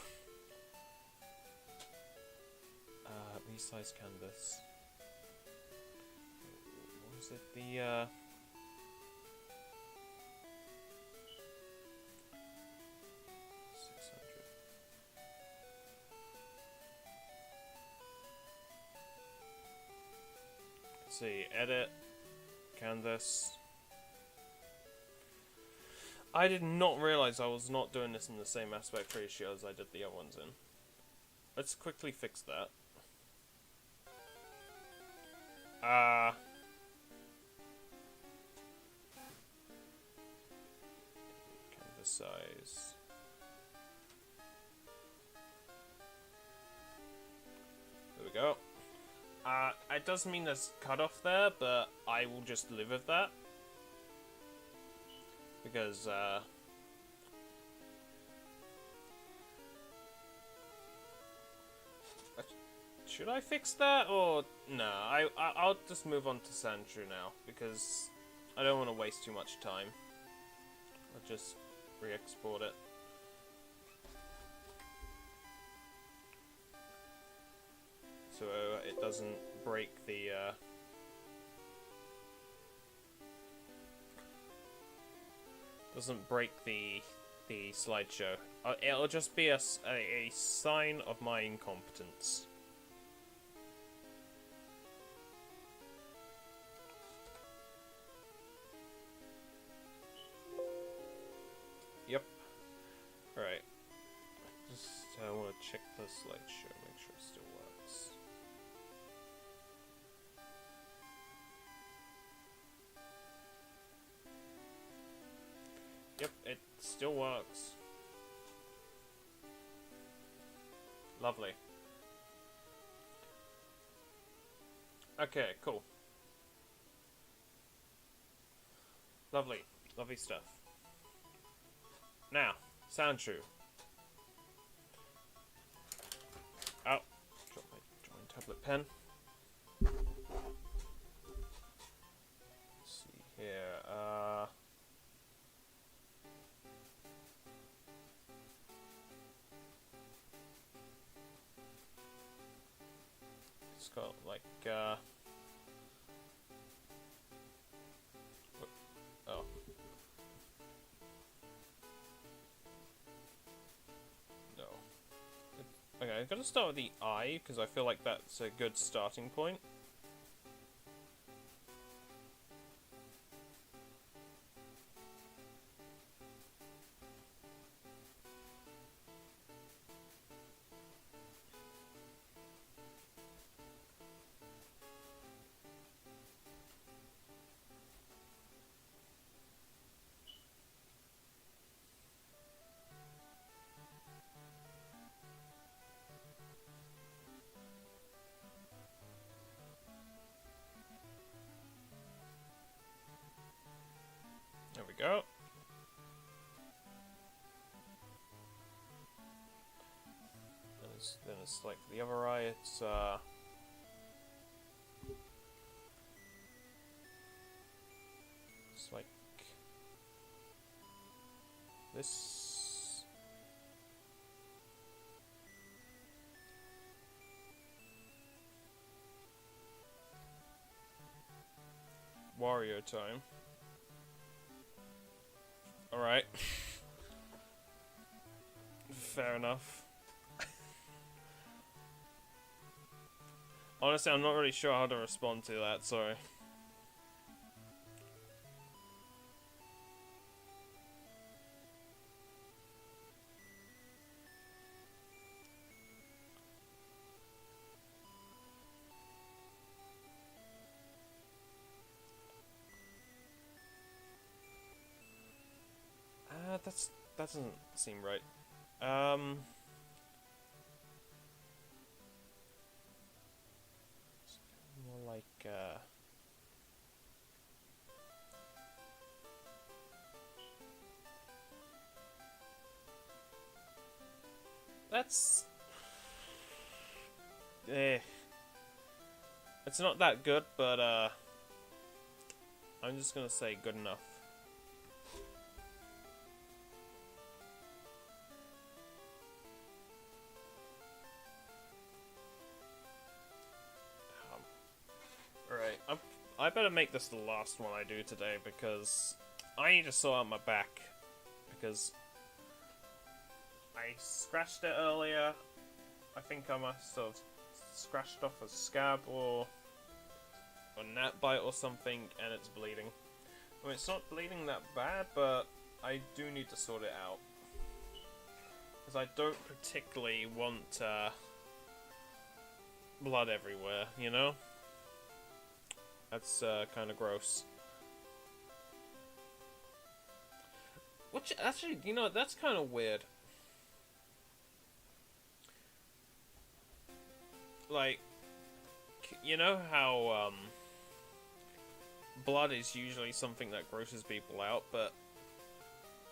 Resize canvas. What was it? The, 600. Let's see, edit, canvas. I did not realize I was not doing this in the same aspect ratio as I did the other ones in. Let's quickly fix that. Canvas size. There we go. It does mean there's cutoff there, but I will just live with that. Because, should I fix that, or no? I'll just move on to Sandshrew now, because I don't want to waste too much time. I'll just re-export it. So it doesn't break the, slideshow. It'll just be a sign of my incompetence. Yep. Alright. Just I want to check the slideshow, make sure it still works. Yep, it still works. Lovely. Okay, cool. Lovely. Lovely stuff. Now, Sandshrew. Oh, drop my tablet pen. Let's see here. It's got like oh. No. Okay, I'm gonna start with the eye, because I feel like that's a good starting point. There we go. Then it's like the other eye, it's like this. Wario time. Alright. Fair enough. Honestly, I'm not really sure how to respond to that, sorry. That doesn't seem right. More like that's it's not that good, but I'm just gonna say good enough. Alright, I better make this the last one I do today, because I need to sort out my back, because I scratched it earlier. I think I must have scratched off a scab, or a gnat bite or something and it's bleeding. I mean, it's not bleeding that bad, but I do need to sort it out. Because I don't particularly want blood everywhere, you know? That's kind of gross. Which, actually, you know, that's kind of weird. Like, you know how, blood is usually something that grosses people out, but,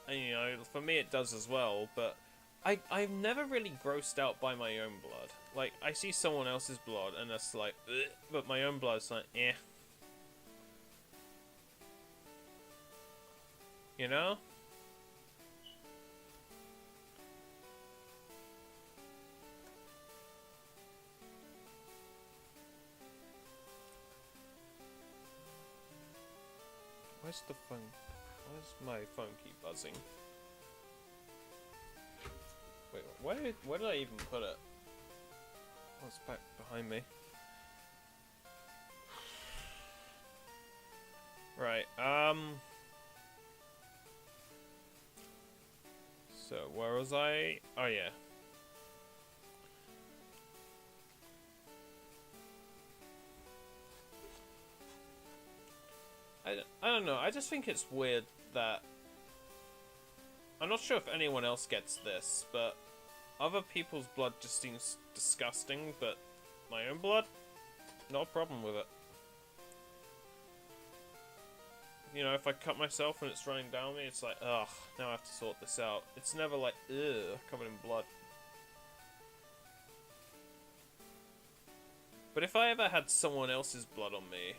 you know, for me it does as well, but I've never really grossed out by my own blood. Like, I see someone else's blood, and it's like, ugh, but my own blood's like, eh. You know? Where's the phone? Where's my phone keep buzzing? Wait, where did I even put it? Oh, it's back behind me. Right, so, where was I? Oh, yeah. I don't know, I just think it's weird that... I'm not sure if anyone else gets this, but other people's blood just seems disgusting, but my own blood? No problem with it. You know, if I cut myself and it's running down me, it's like, ugh, now I have to sort this out. It's never like, ugh, covered in blood. But if I ever had someone else's blood on me,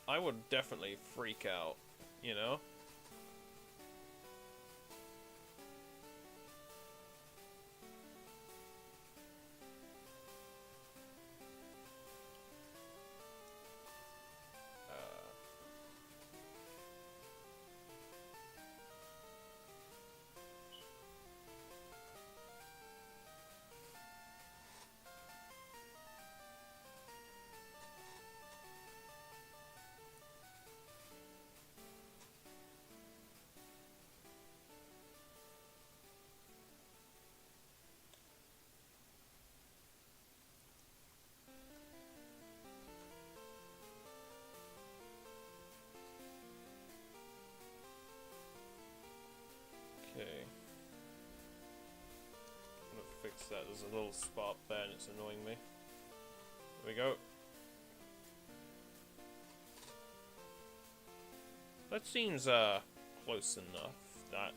I would definitely freak out, you know? Okay. I'm gonna fix that. There's a little spot there and it's annoying me. There we go. That seems, close enough. That...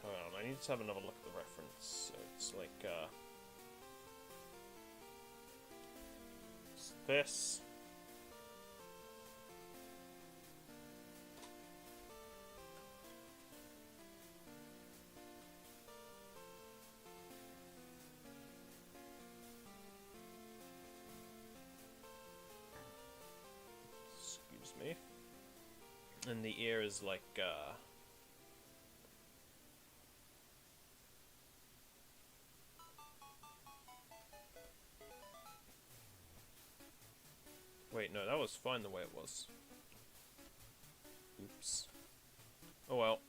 Hold on, I need to have another look at the reference. So it's like, it's this. Excuse me. And the ear is like, wait, no, that was fine the way it was. Oops. Oh well.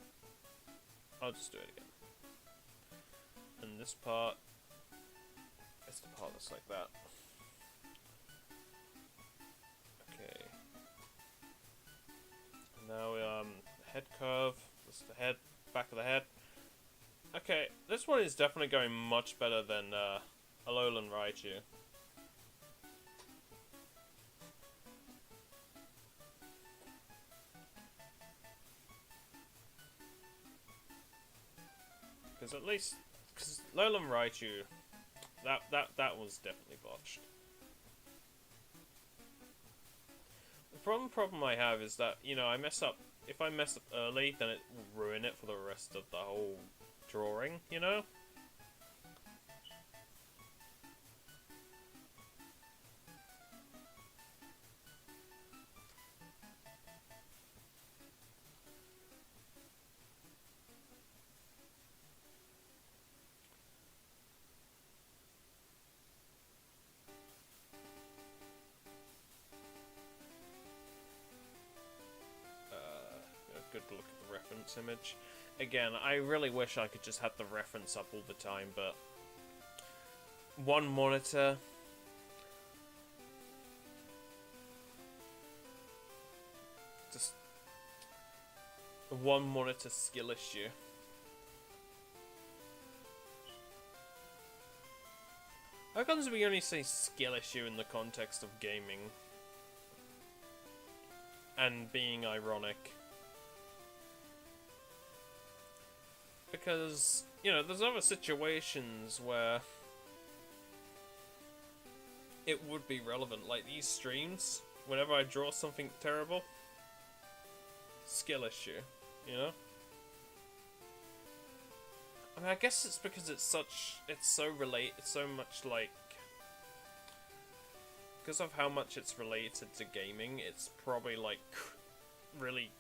I'll just do it again. And this part is the part that's like that. Okay. And now, head curve. This is the head, back of the head. Okay, this one is definitely going much better than, Alolan Raichu. Because at least, because Alolan Raichu, that was definitely botched. The problem I have is that, you know, I mess up. If I mess up early, then it will ruin it for the rest of the whole drawing, you know? have to look at the reference image. Again, I really wish I could just have the reference up all the time, but one monitor. Just one monitor skill issue. How comes we only say skill issue in the context of gaming? And being ironic. Because, you know, there's other situations where it would be relevant, like these streams, whenever I draw something terrible, skill issue, you know? I mean, I guess it's because it's so much like, because of how much it's related to gaming, it's probably like really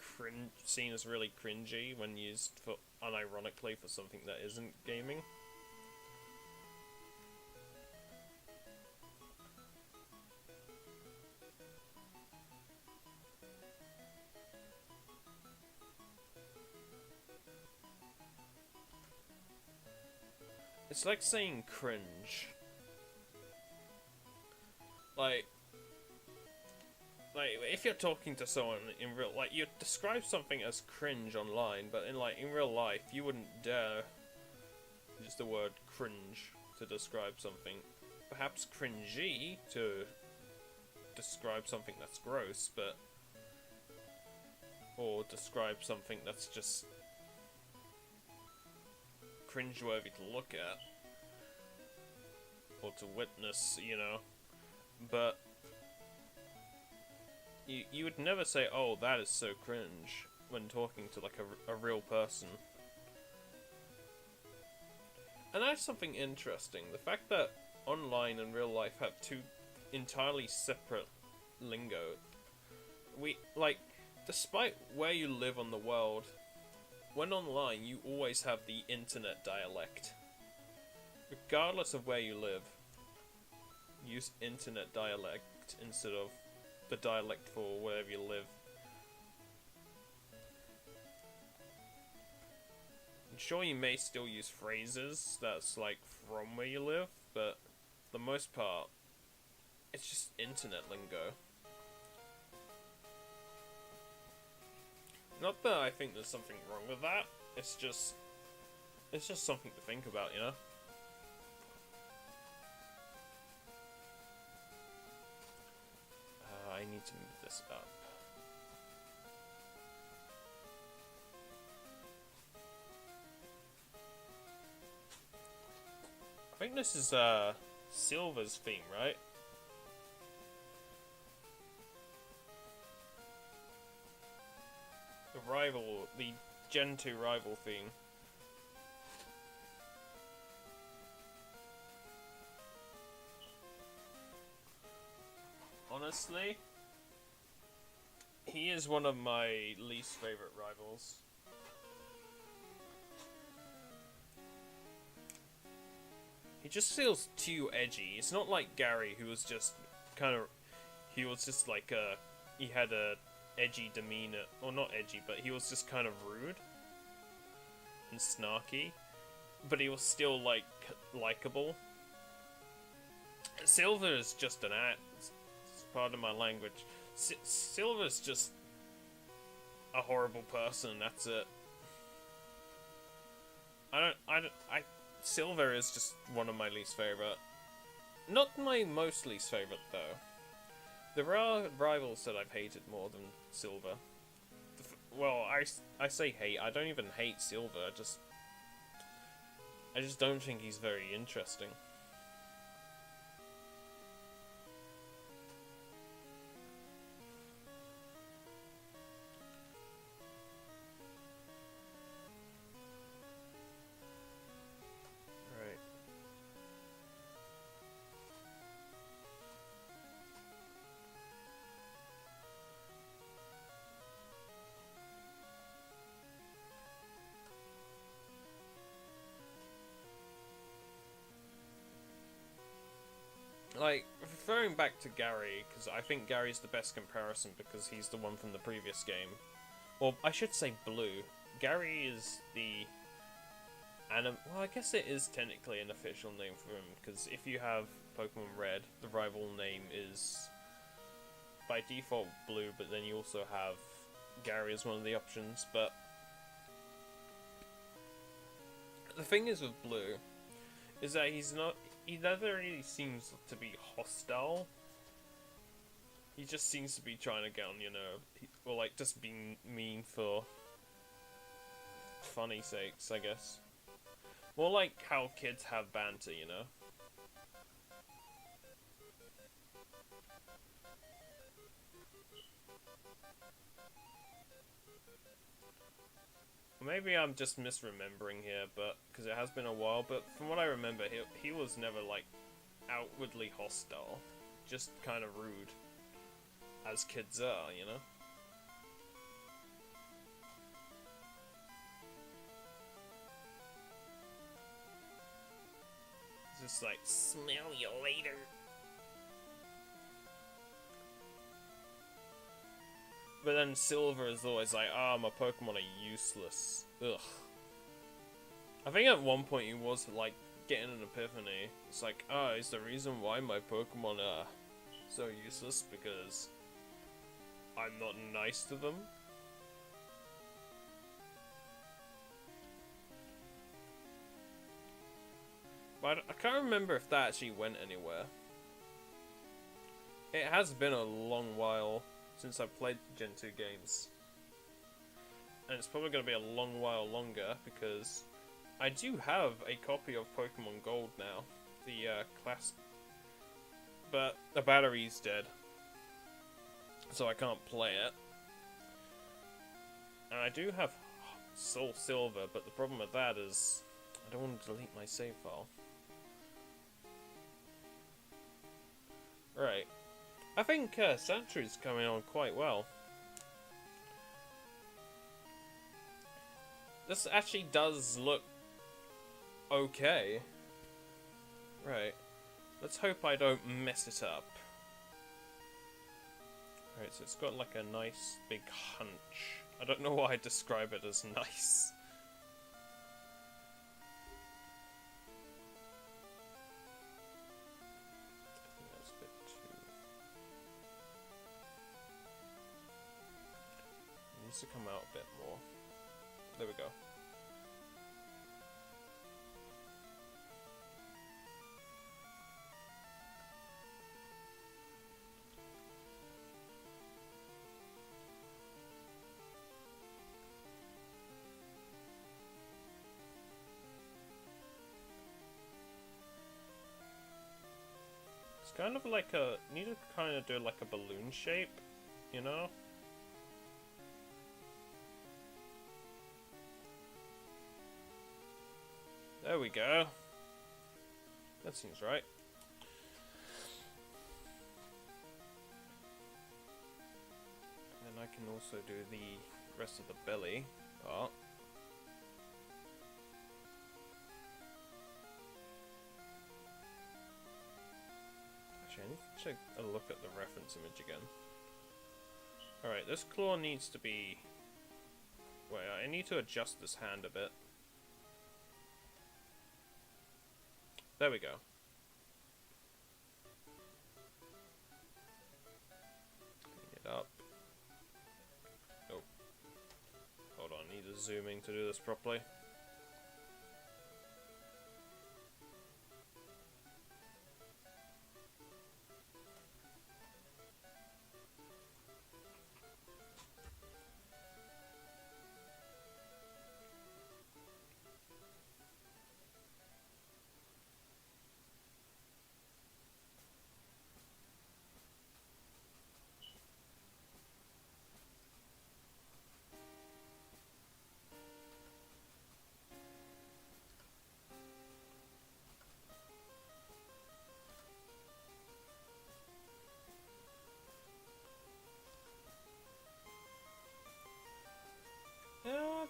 seen as really cringy when used for unironically for something that isn't gaming. It's like saying cringe. Like if you're talking to someone in real, like, you describe something as cringe online, but in real life, you wouldn't dare use the word cringe to describe something. Perhaps cringy to describe something that's gross, but or describe something that's just cringeworthy to look at or to witness, you know. But you would never say, "Oh, that is so cringe," when talking to like a real person. And that's something interesting. The fact that online and real life have two entirely separate lingo. Despite where you live on the world, when online, you always have the internet dialect. Regardless of where you live, use internet dialect instead of the dialect for wherever you live. I'm sure you may still use phrases that's like from where you live, but for the most part, it's just internet lingo. Not that I think there's something wrong with that, it's just something to think about, you know? I need to move this up. I think this is Silver's theme, right? The Gen 2 rival theme. Honestly, he is one of my least favorite rivals. He just feels too edgy. It's not like Gary, who was just like he had a edgy demeanor, or not edgy, but he was just kind of rude and snarky, but he was still like likable. Silver is just an act. Pardon my language. Silver's just a horrible person. That's it. Silver is just one of my least favorite. Not my most least favorite though. There are rivals that I've hated more than Silver. Well, I say hate. I don't even hate Silver. I just don't think he's very interesting. Like, referring back to Gary, because I think Gary's the best comparison because he's the one from the previous game. Or I should say blue. Gary is the well, I guess it is technically an official name for him, because if you have Pokemon Red, the rival name is by default blue, but then you also have Gary as one of the options. But the thing is with blue is that he never really seems to be hostile. He just seems to be trying to get on, you know, or like just being mean for funny sakes, I guess. More like how kids have banter, you know? Maybe I'm just misremembering here, but because it has been a while, but from what I remember, he was never like outwardly hostile, just kind of rude, as kids are, you know? It's just like, smell you later. But then Silver is always like, my Pokemon are useless. Ugh. I think at one point he was like getting an epiphany. It's like, is the reason why my Pokemon are so useless because I'm not nice to them? But I can't remember if that actually went anywhere. It has been a long while since I've played Gen 2 games. And it's probably going to be a long while longer because I do have a copy of Pokemon Gold now. The class. But the battery's dead. So I can't play it. And I do have Soul Silver, but the problem with that is I don't want to delete my save file. Right. I think Sandshrew coming on quite well. This actually does look okay. Right. Let's hope I don't mess it up. Right, so it's got like a nice big hunch. I don't know why I describe it as nice. To come out a bit more. There we go. It's kind of like need to kind of do like a balloon shape, you know? There we go. That seems right. And I can also do the rest of the belly part. Actually, I need to take a look at the reference image again. Alright, this claw needs to be... Wait, I need to adjust this hand a bit. There we go. Clean it up. Oh. Hold on, I need to zoom in to do this properly.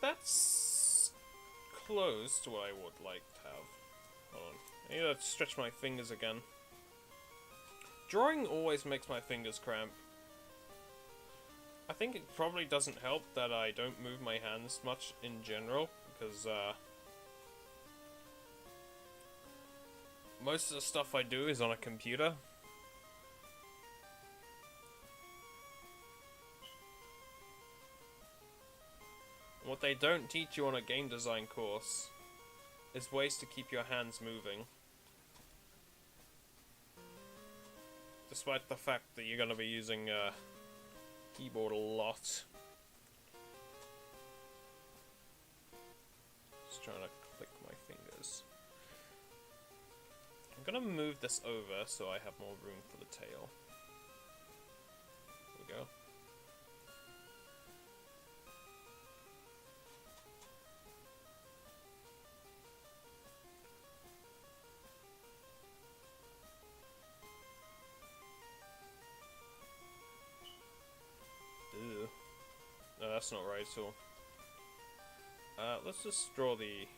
That's close to what I would like to have. Hold on. I need to stretch my fingers again. Drawing always makes my fingers cramp. I think it probably doesn't help that I don't move my hands much in general, because most of the stuff I do is on a computer. What they don't teach you on a game design course is ways to keep your hands moving. Despite the fact that you're going to be using a keyboard a lot. Just trying to click my fingers. I'm going to move this over so I have more room for the tail. There we go. Ew. No, that's not right at all. Let's just draw the...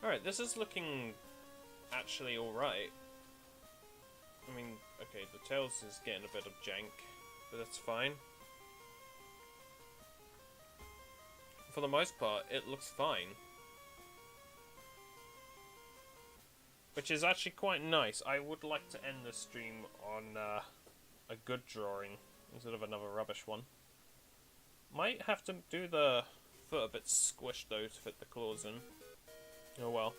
Alright, this is looking actually alright. I mean, okay, the tails is getting a bit of jank, but that's fine. For the most part, it looks fine. Which is actually quite nice. I would like to end the stream on a good drawing instead of another rubbish one. Might have to do the foot a bit squished though to fit the claws in. Oh well.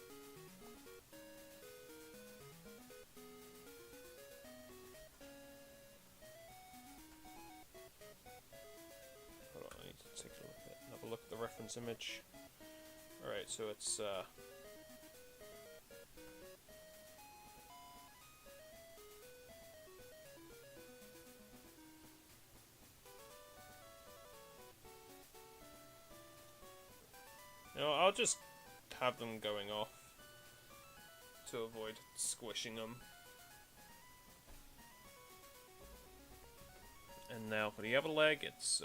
Hold on, I need to take a look at another look at the reference image. Alright, so it's you know, I'll just have them going off to avoid squishing them. And now for the other leg, it's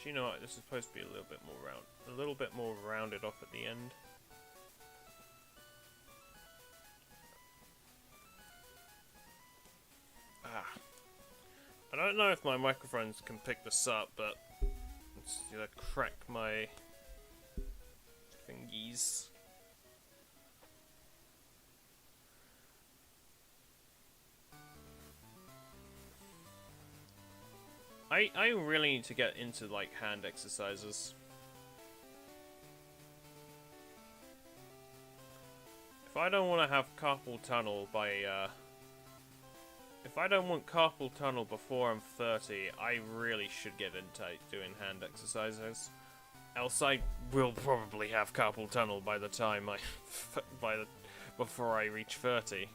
you know what, this is supposed to be a little bit more rounded off at the end. I don't know if my microphones can pick this up, but it's gonna crack my thingies. I really need to get into like hand exercises. If I don't want to have carpal tunnel by if I don't want carpal tunnel before I'm 30, I really should get into doing hand exercises. Else I will probably have carpal tunnel by the time before I reach 30.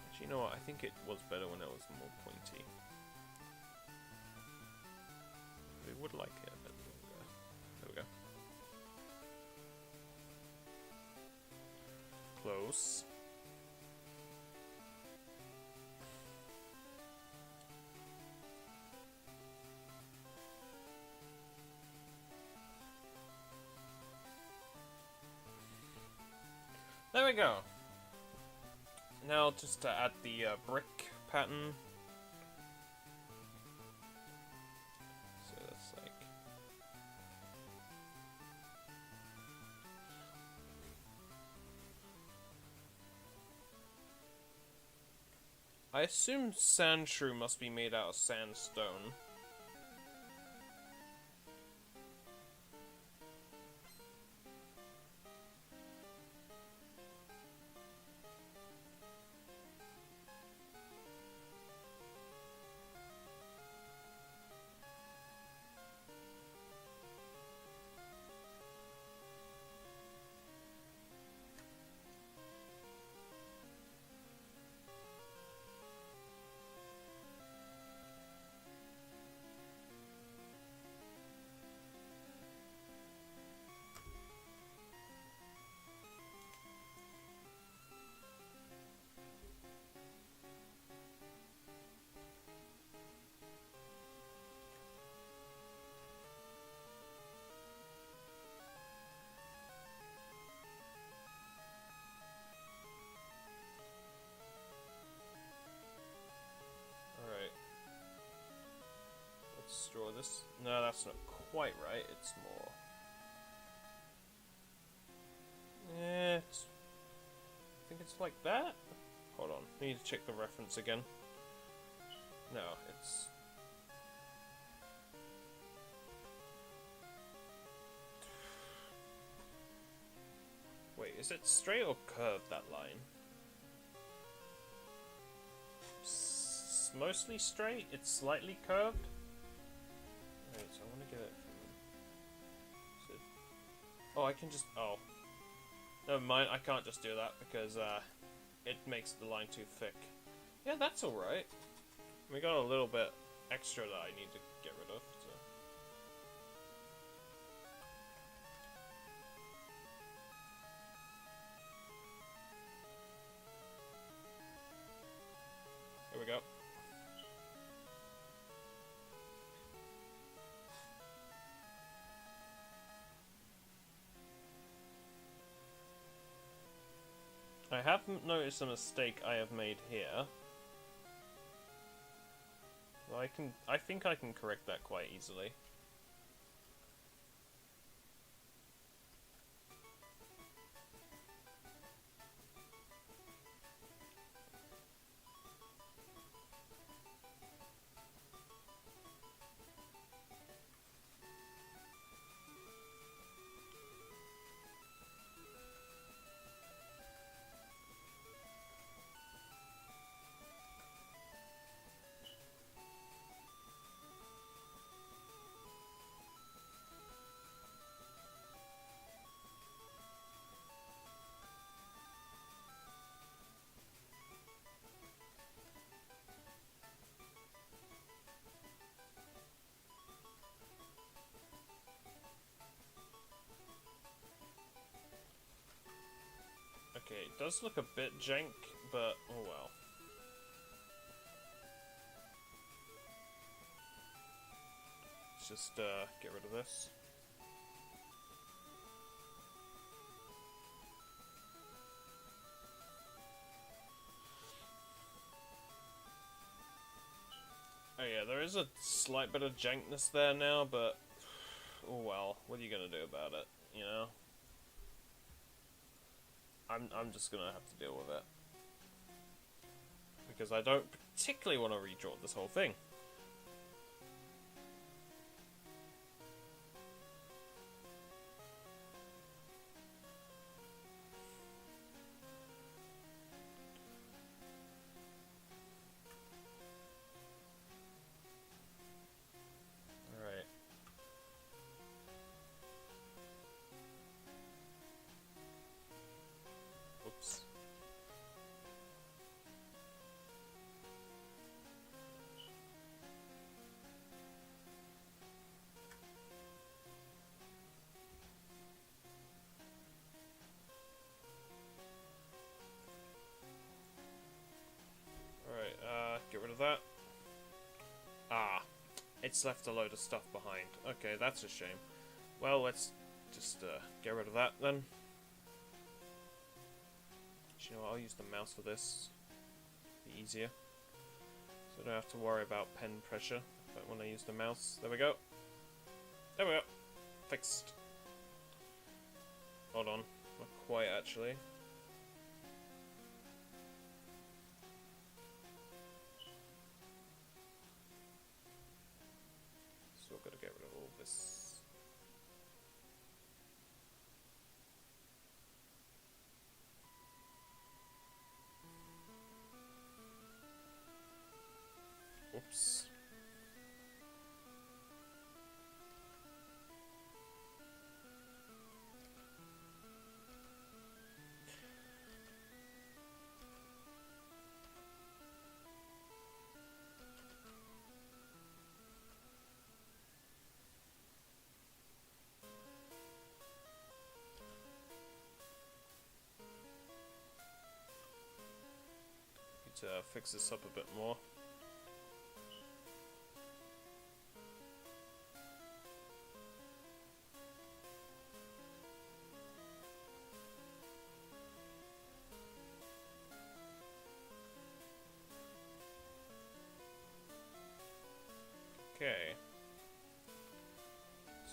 Actually, you know what? I think it was better when it was more pointy. I would like it a bit longer. There we go. Close. There we go. Now just to add the brick pattern. So that's like... I assume sand shrew must be made out of sandstone. draw this. No, that's not quite right. It's more. Yeah, I think it's like that. Hold on, I need to check the reference again. No, it's. Wait, is it straight or curved, that line? It's mostly straight, it's slightly curved. Wait, so I want to get it from... Oh, I can just... Oh. Never mind, I can't just do that because it makes the line too thick. Yeah, that's alright. We got a little bit extra that I need to get rid of, so... Here we go. I have noticed a mistake I have made here. Well, I think I can correct that quite easily. Okay, it does look a bit jank, but oh well. Let's just get rid of this. Oh yeah, there is a slight bit of jankness there now, but oh well, what are you gonna do about it, you know? I'm just gonna have to deal with it. Because I don't particularly want to redraw this whole thing. Alright. Oops. Alright, get rid of that. Ah, it's left a load of stuff behind. Okay, that's a shame. Well, let's just get rid of that then. You know what, I'll use the mouse for this. Be easier. So I don't have to worry about pen pressure but when I use the mouse. There we go. There we go. Fixed. Hold on. Not quite actually. Still gotta get rid of all this. Oops. Need to fix this up a bit more. Okay.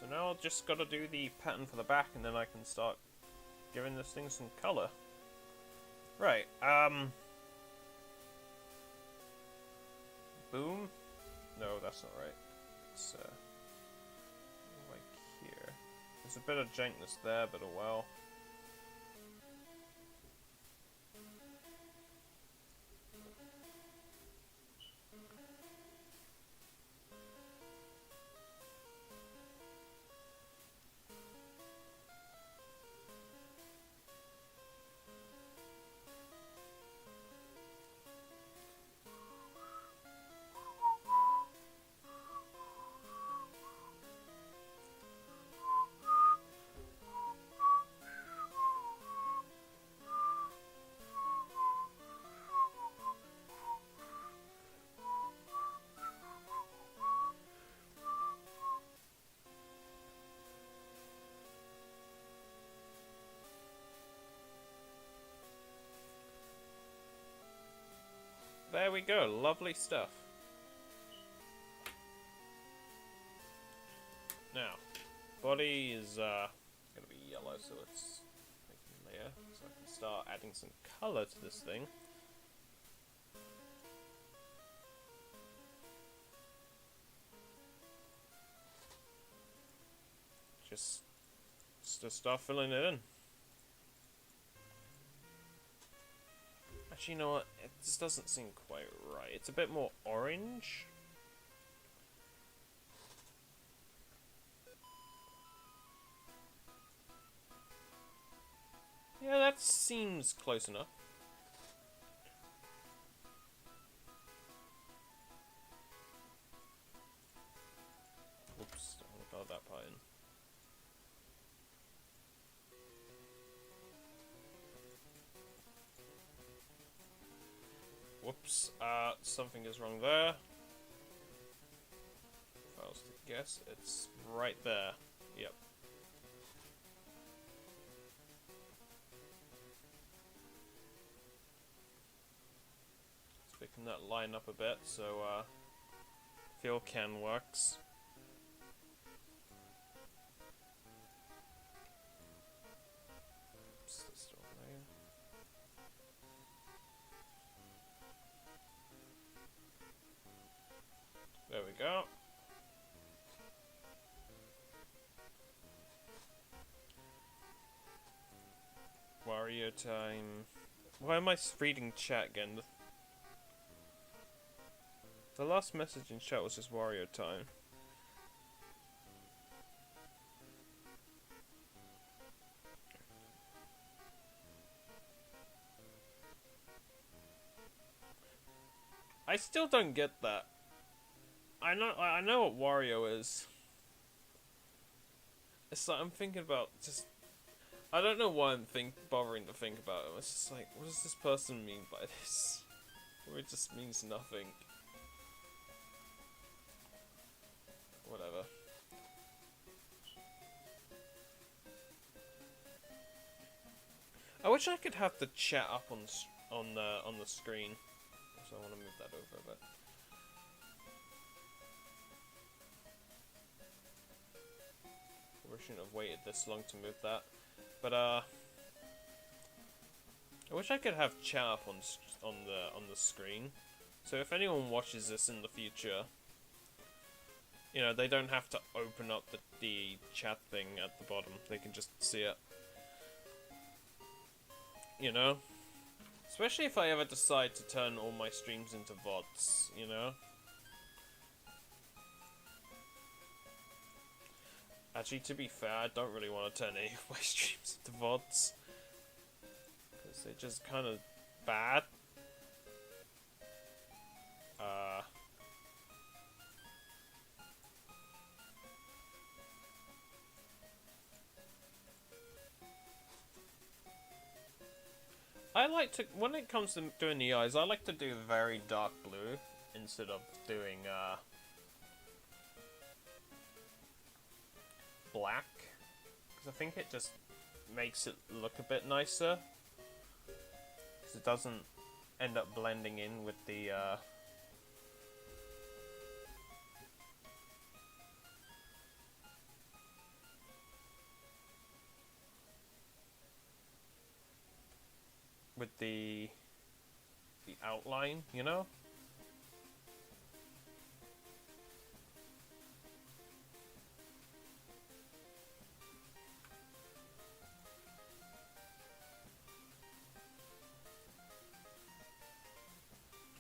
So now I've just got to do the pattern for the back, and then I can start giving this thing some colour. Right, boom? No, that's not right. It's, like here. There's a bit of jankness there, but oh well. There we go, lovely stuff. Now, body is gonna be yellow, so let's make a layer so I can start adding some color to this thing. Just to start filling it in. Actually, you know what? It just doesn't seem quite right. It's a bit more orange. Yeah, that seems close enough. Oops, don't want to color that part in. Whoops, something is wrong there. If I was to guess, it's right there. Yep. Let's picking that line up a bit, so fill can works. Oops, that's still there. There we go. Wario time. Why am I reading chat again? The last message in chat was just Wario time. I still don't get that. I know what Wario is. It's like I'm thinking about just. I don't know why I'm bothering to think about it. It's just like, what does this person mean by this? Or it just means nothing. Whatever. I wish I could have the chat up on the screen. So I want to move that over a bit. We shouldn't have waited this long to move that. But I wish I could have chat up on the screen. So if anyone watches this in the future, you know, they don't have to open up the chat thing at the bottom. They can just see it. You know? Especially if I ever decide to turn all my streams into VODs, you know? Actually, to be fair, I don't really want to turn any of my streams into VODs. Because they're just kind of bad. I like to, when it comes to doing the eyes, I like to do very dark blue instead of doing black, because I think it just makes it look a bit nicer, because it doesn't end up blending in with the with the outline, you know?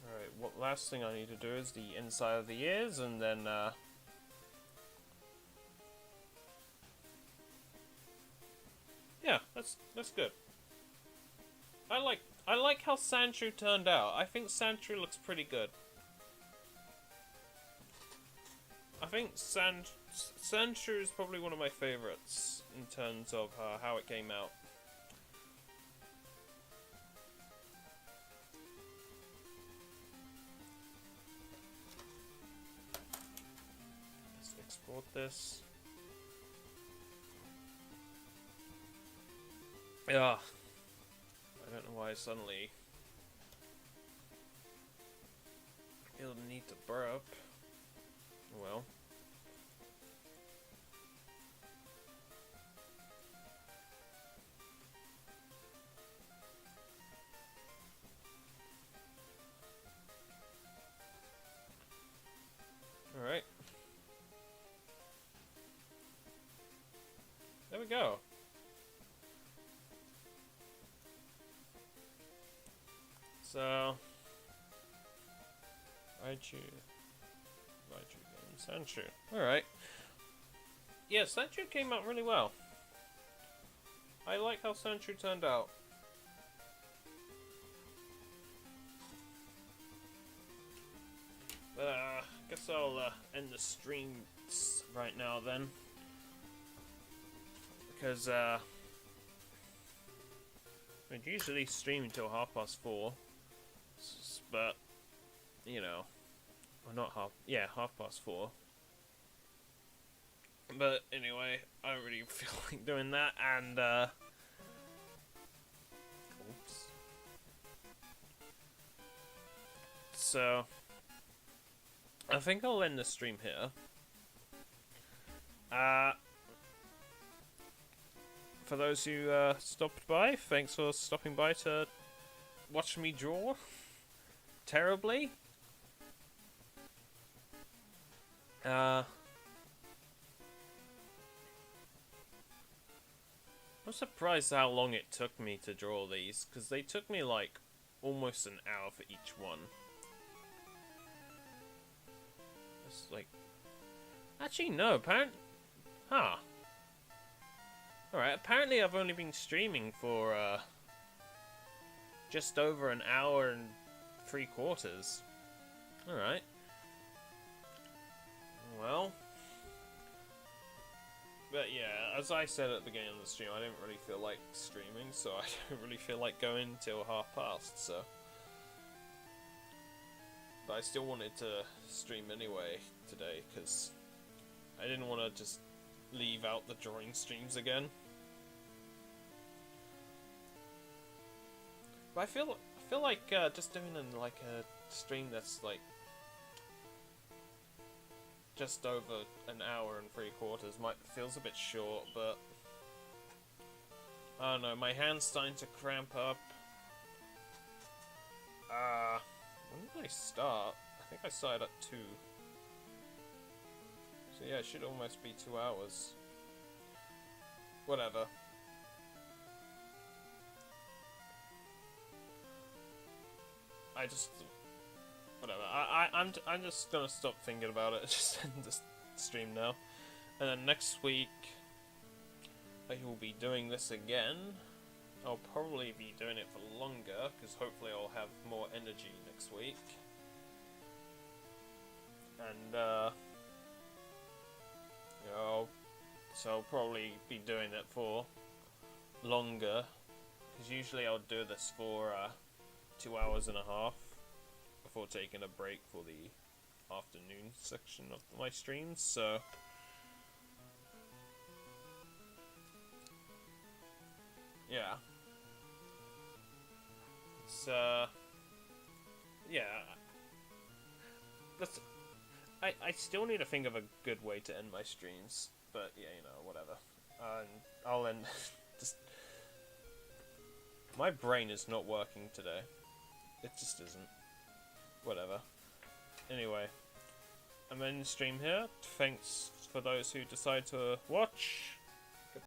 Alright, what last thing I need to do is the inside of the ears, and then yeah, that's good. I like how Sandshrew turned out. I think Sandshrew looks pretty good. I think Sandshrew is probably one of my favorites in terms of how it came out. Let's export this. Yeah. I don't know why I suddenly feel the need to burp. Well. Alright. There we go. So, Raichu and Sandshrew. Alright. Yeah, Sandshrew came out really well. I like how Sandshrew turned out. Guess I'll end the stream right now then. Because, I'd usually stream until 4:30. But, you know, or not 4:30. But anyway, I don't really feel like doing that, and oops. So, I think I'll end the stream here. For those who stopped by, thanks for stopping by to watch me draw terribly. I'm surprised how long it took me to draw these, because they took me like almost an hour for each one. It's like, actually no, apparently, alright, apparently I've only been streaming for just over an hour and 3/4. Alright. Well. But yeah, as I said at the beginning of the stream, I didn't really feel like streaming, so I don't really feel like going till past, so. But I still wanted to stream anyway today, because I didn't want to just leave out the drawing streams again. But I feel like just doing like a stream that's like just over an hour and 3/4 feels a bit short, but I don't know, my hand's starting to cramp up. When did I start? I think I started at 2. So yeah, it should almost be 2 hours. Whatever. Whatever. I'm just gonna stop thinking about it and just end the stream now. And then next week, I will be doing this again. I'll probably be doing it for longer, because hopefully I'll have more energy next week. And, you know, so I'll probably be doing it for longer, because usually I'll do this for 2.5 hours before taking a break for the afternoon section of my streams, so yeah. It's yeah. That's I still need to think of a good way to end my streams, but yeah, you know, whatever. And I'll end just My brain is not working today. It just isn't. Whatever. Anyway, I'm ending the stream here. Thanks for those who decide to watch.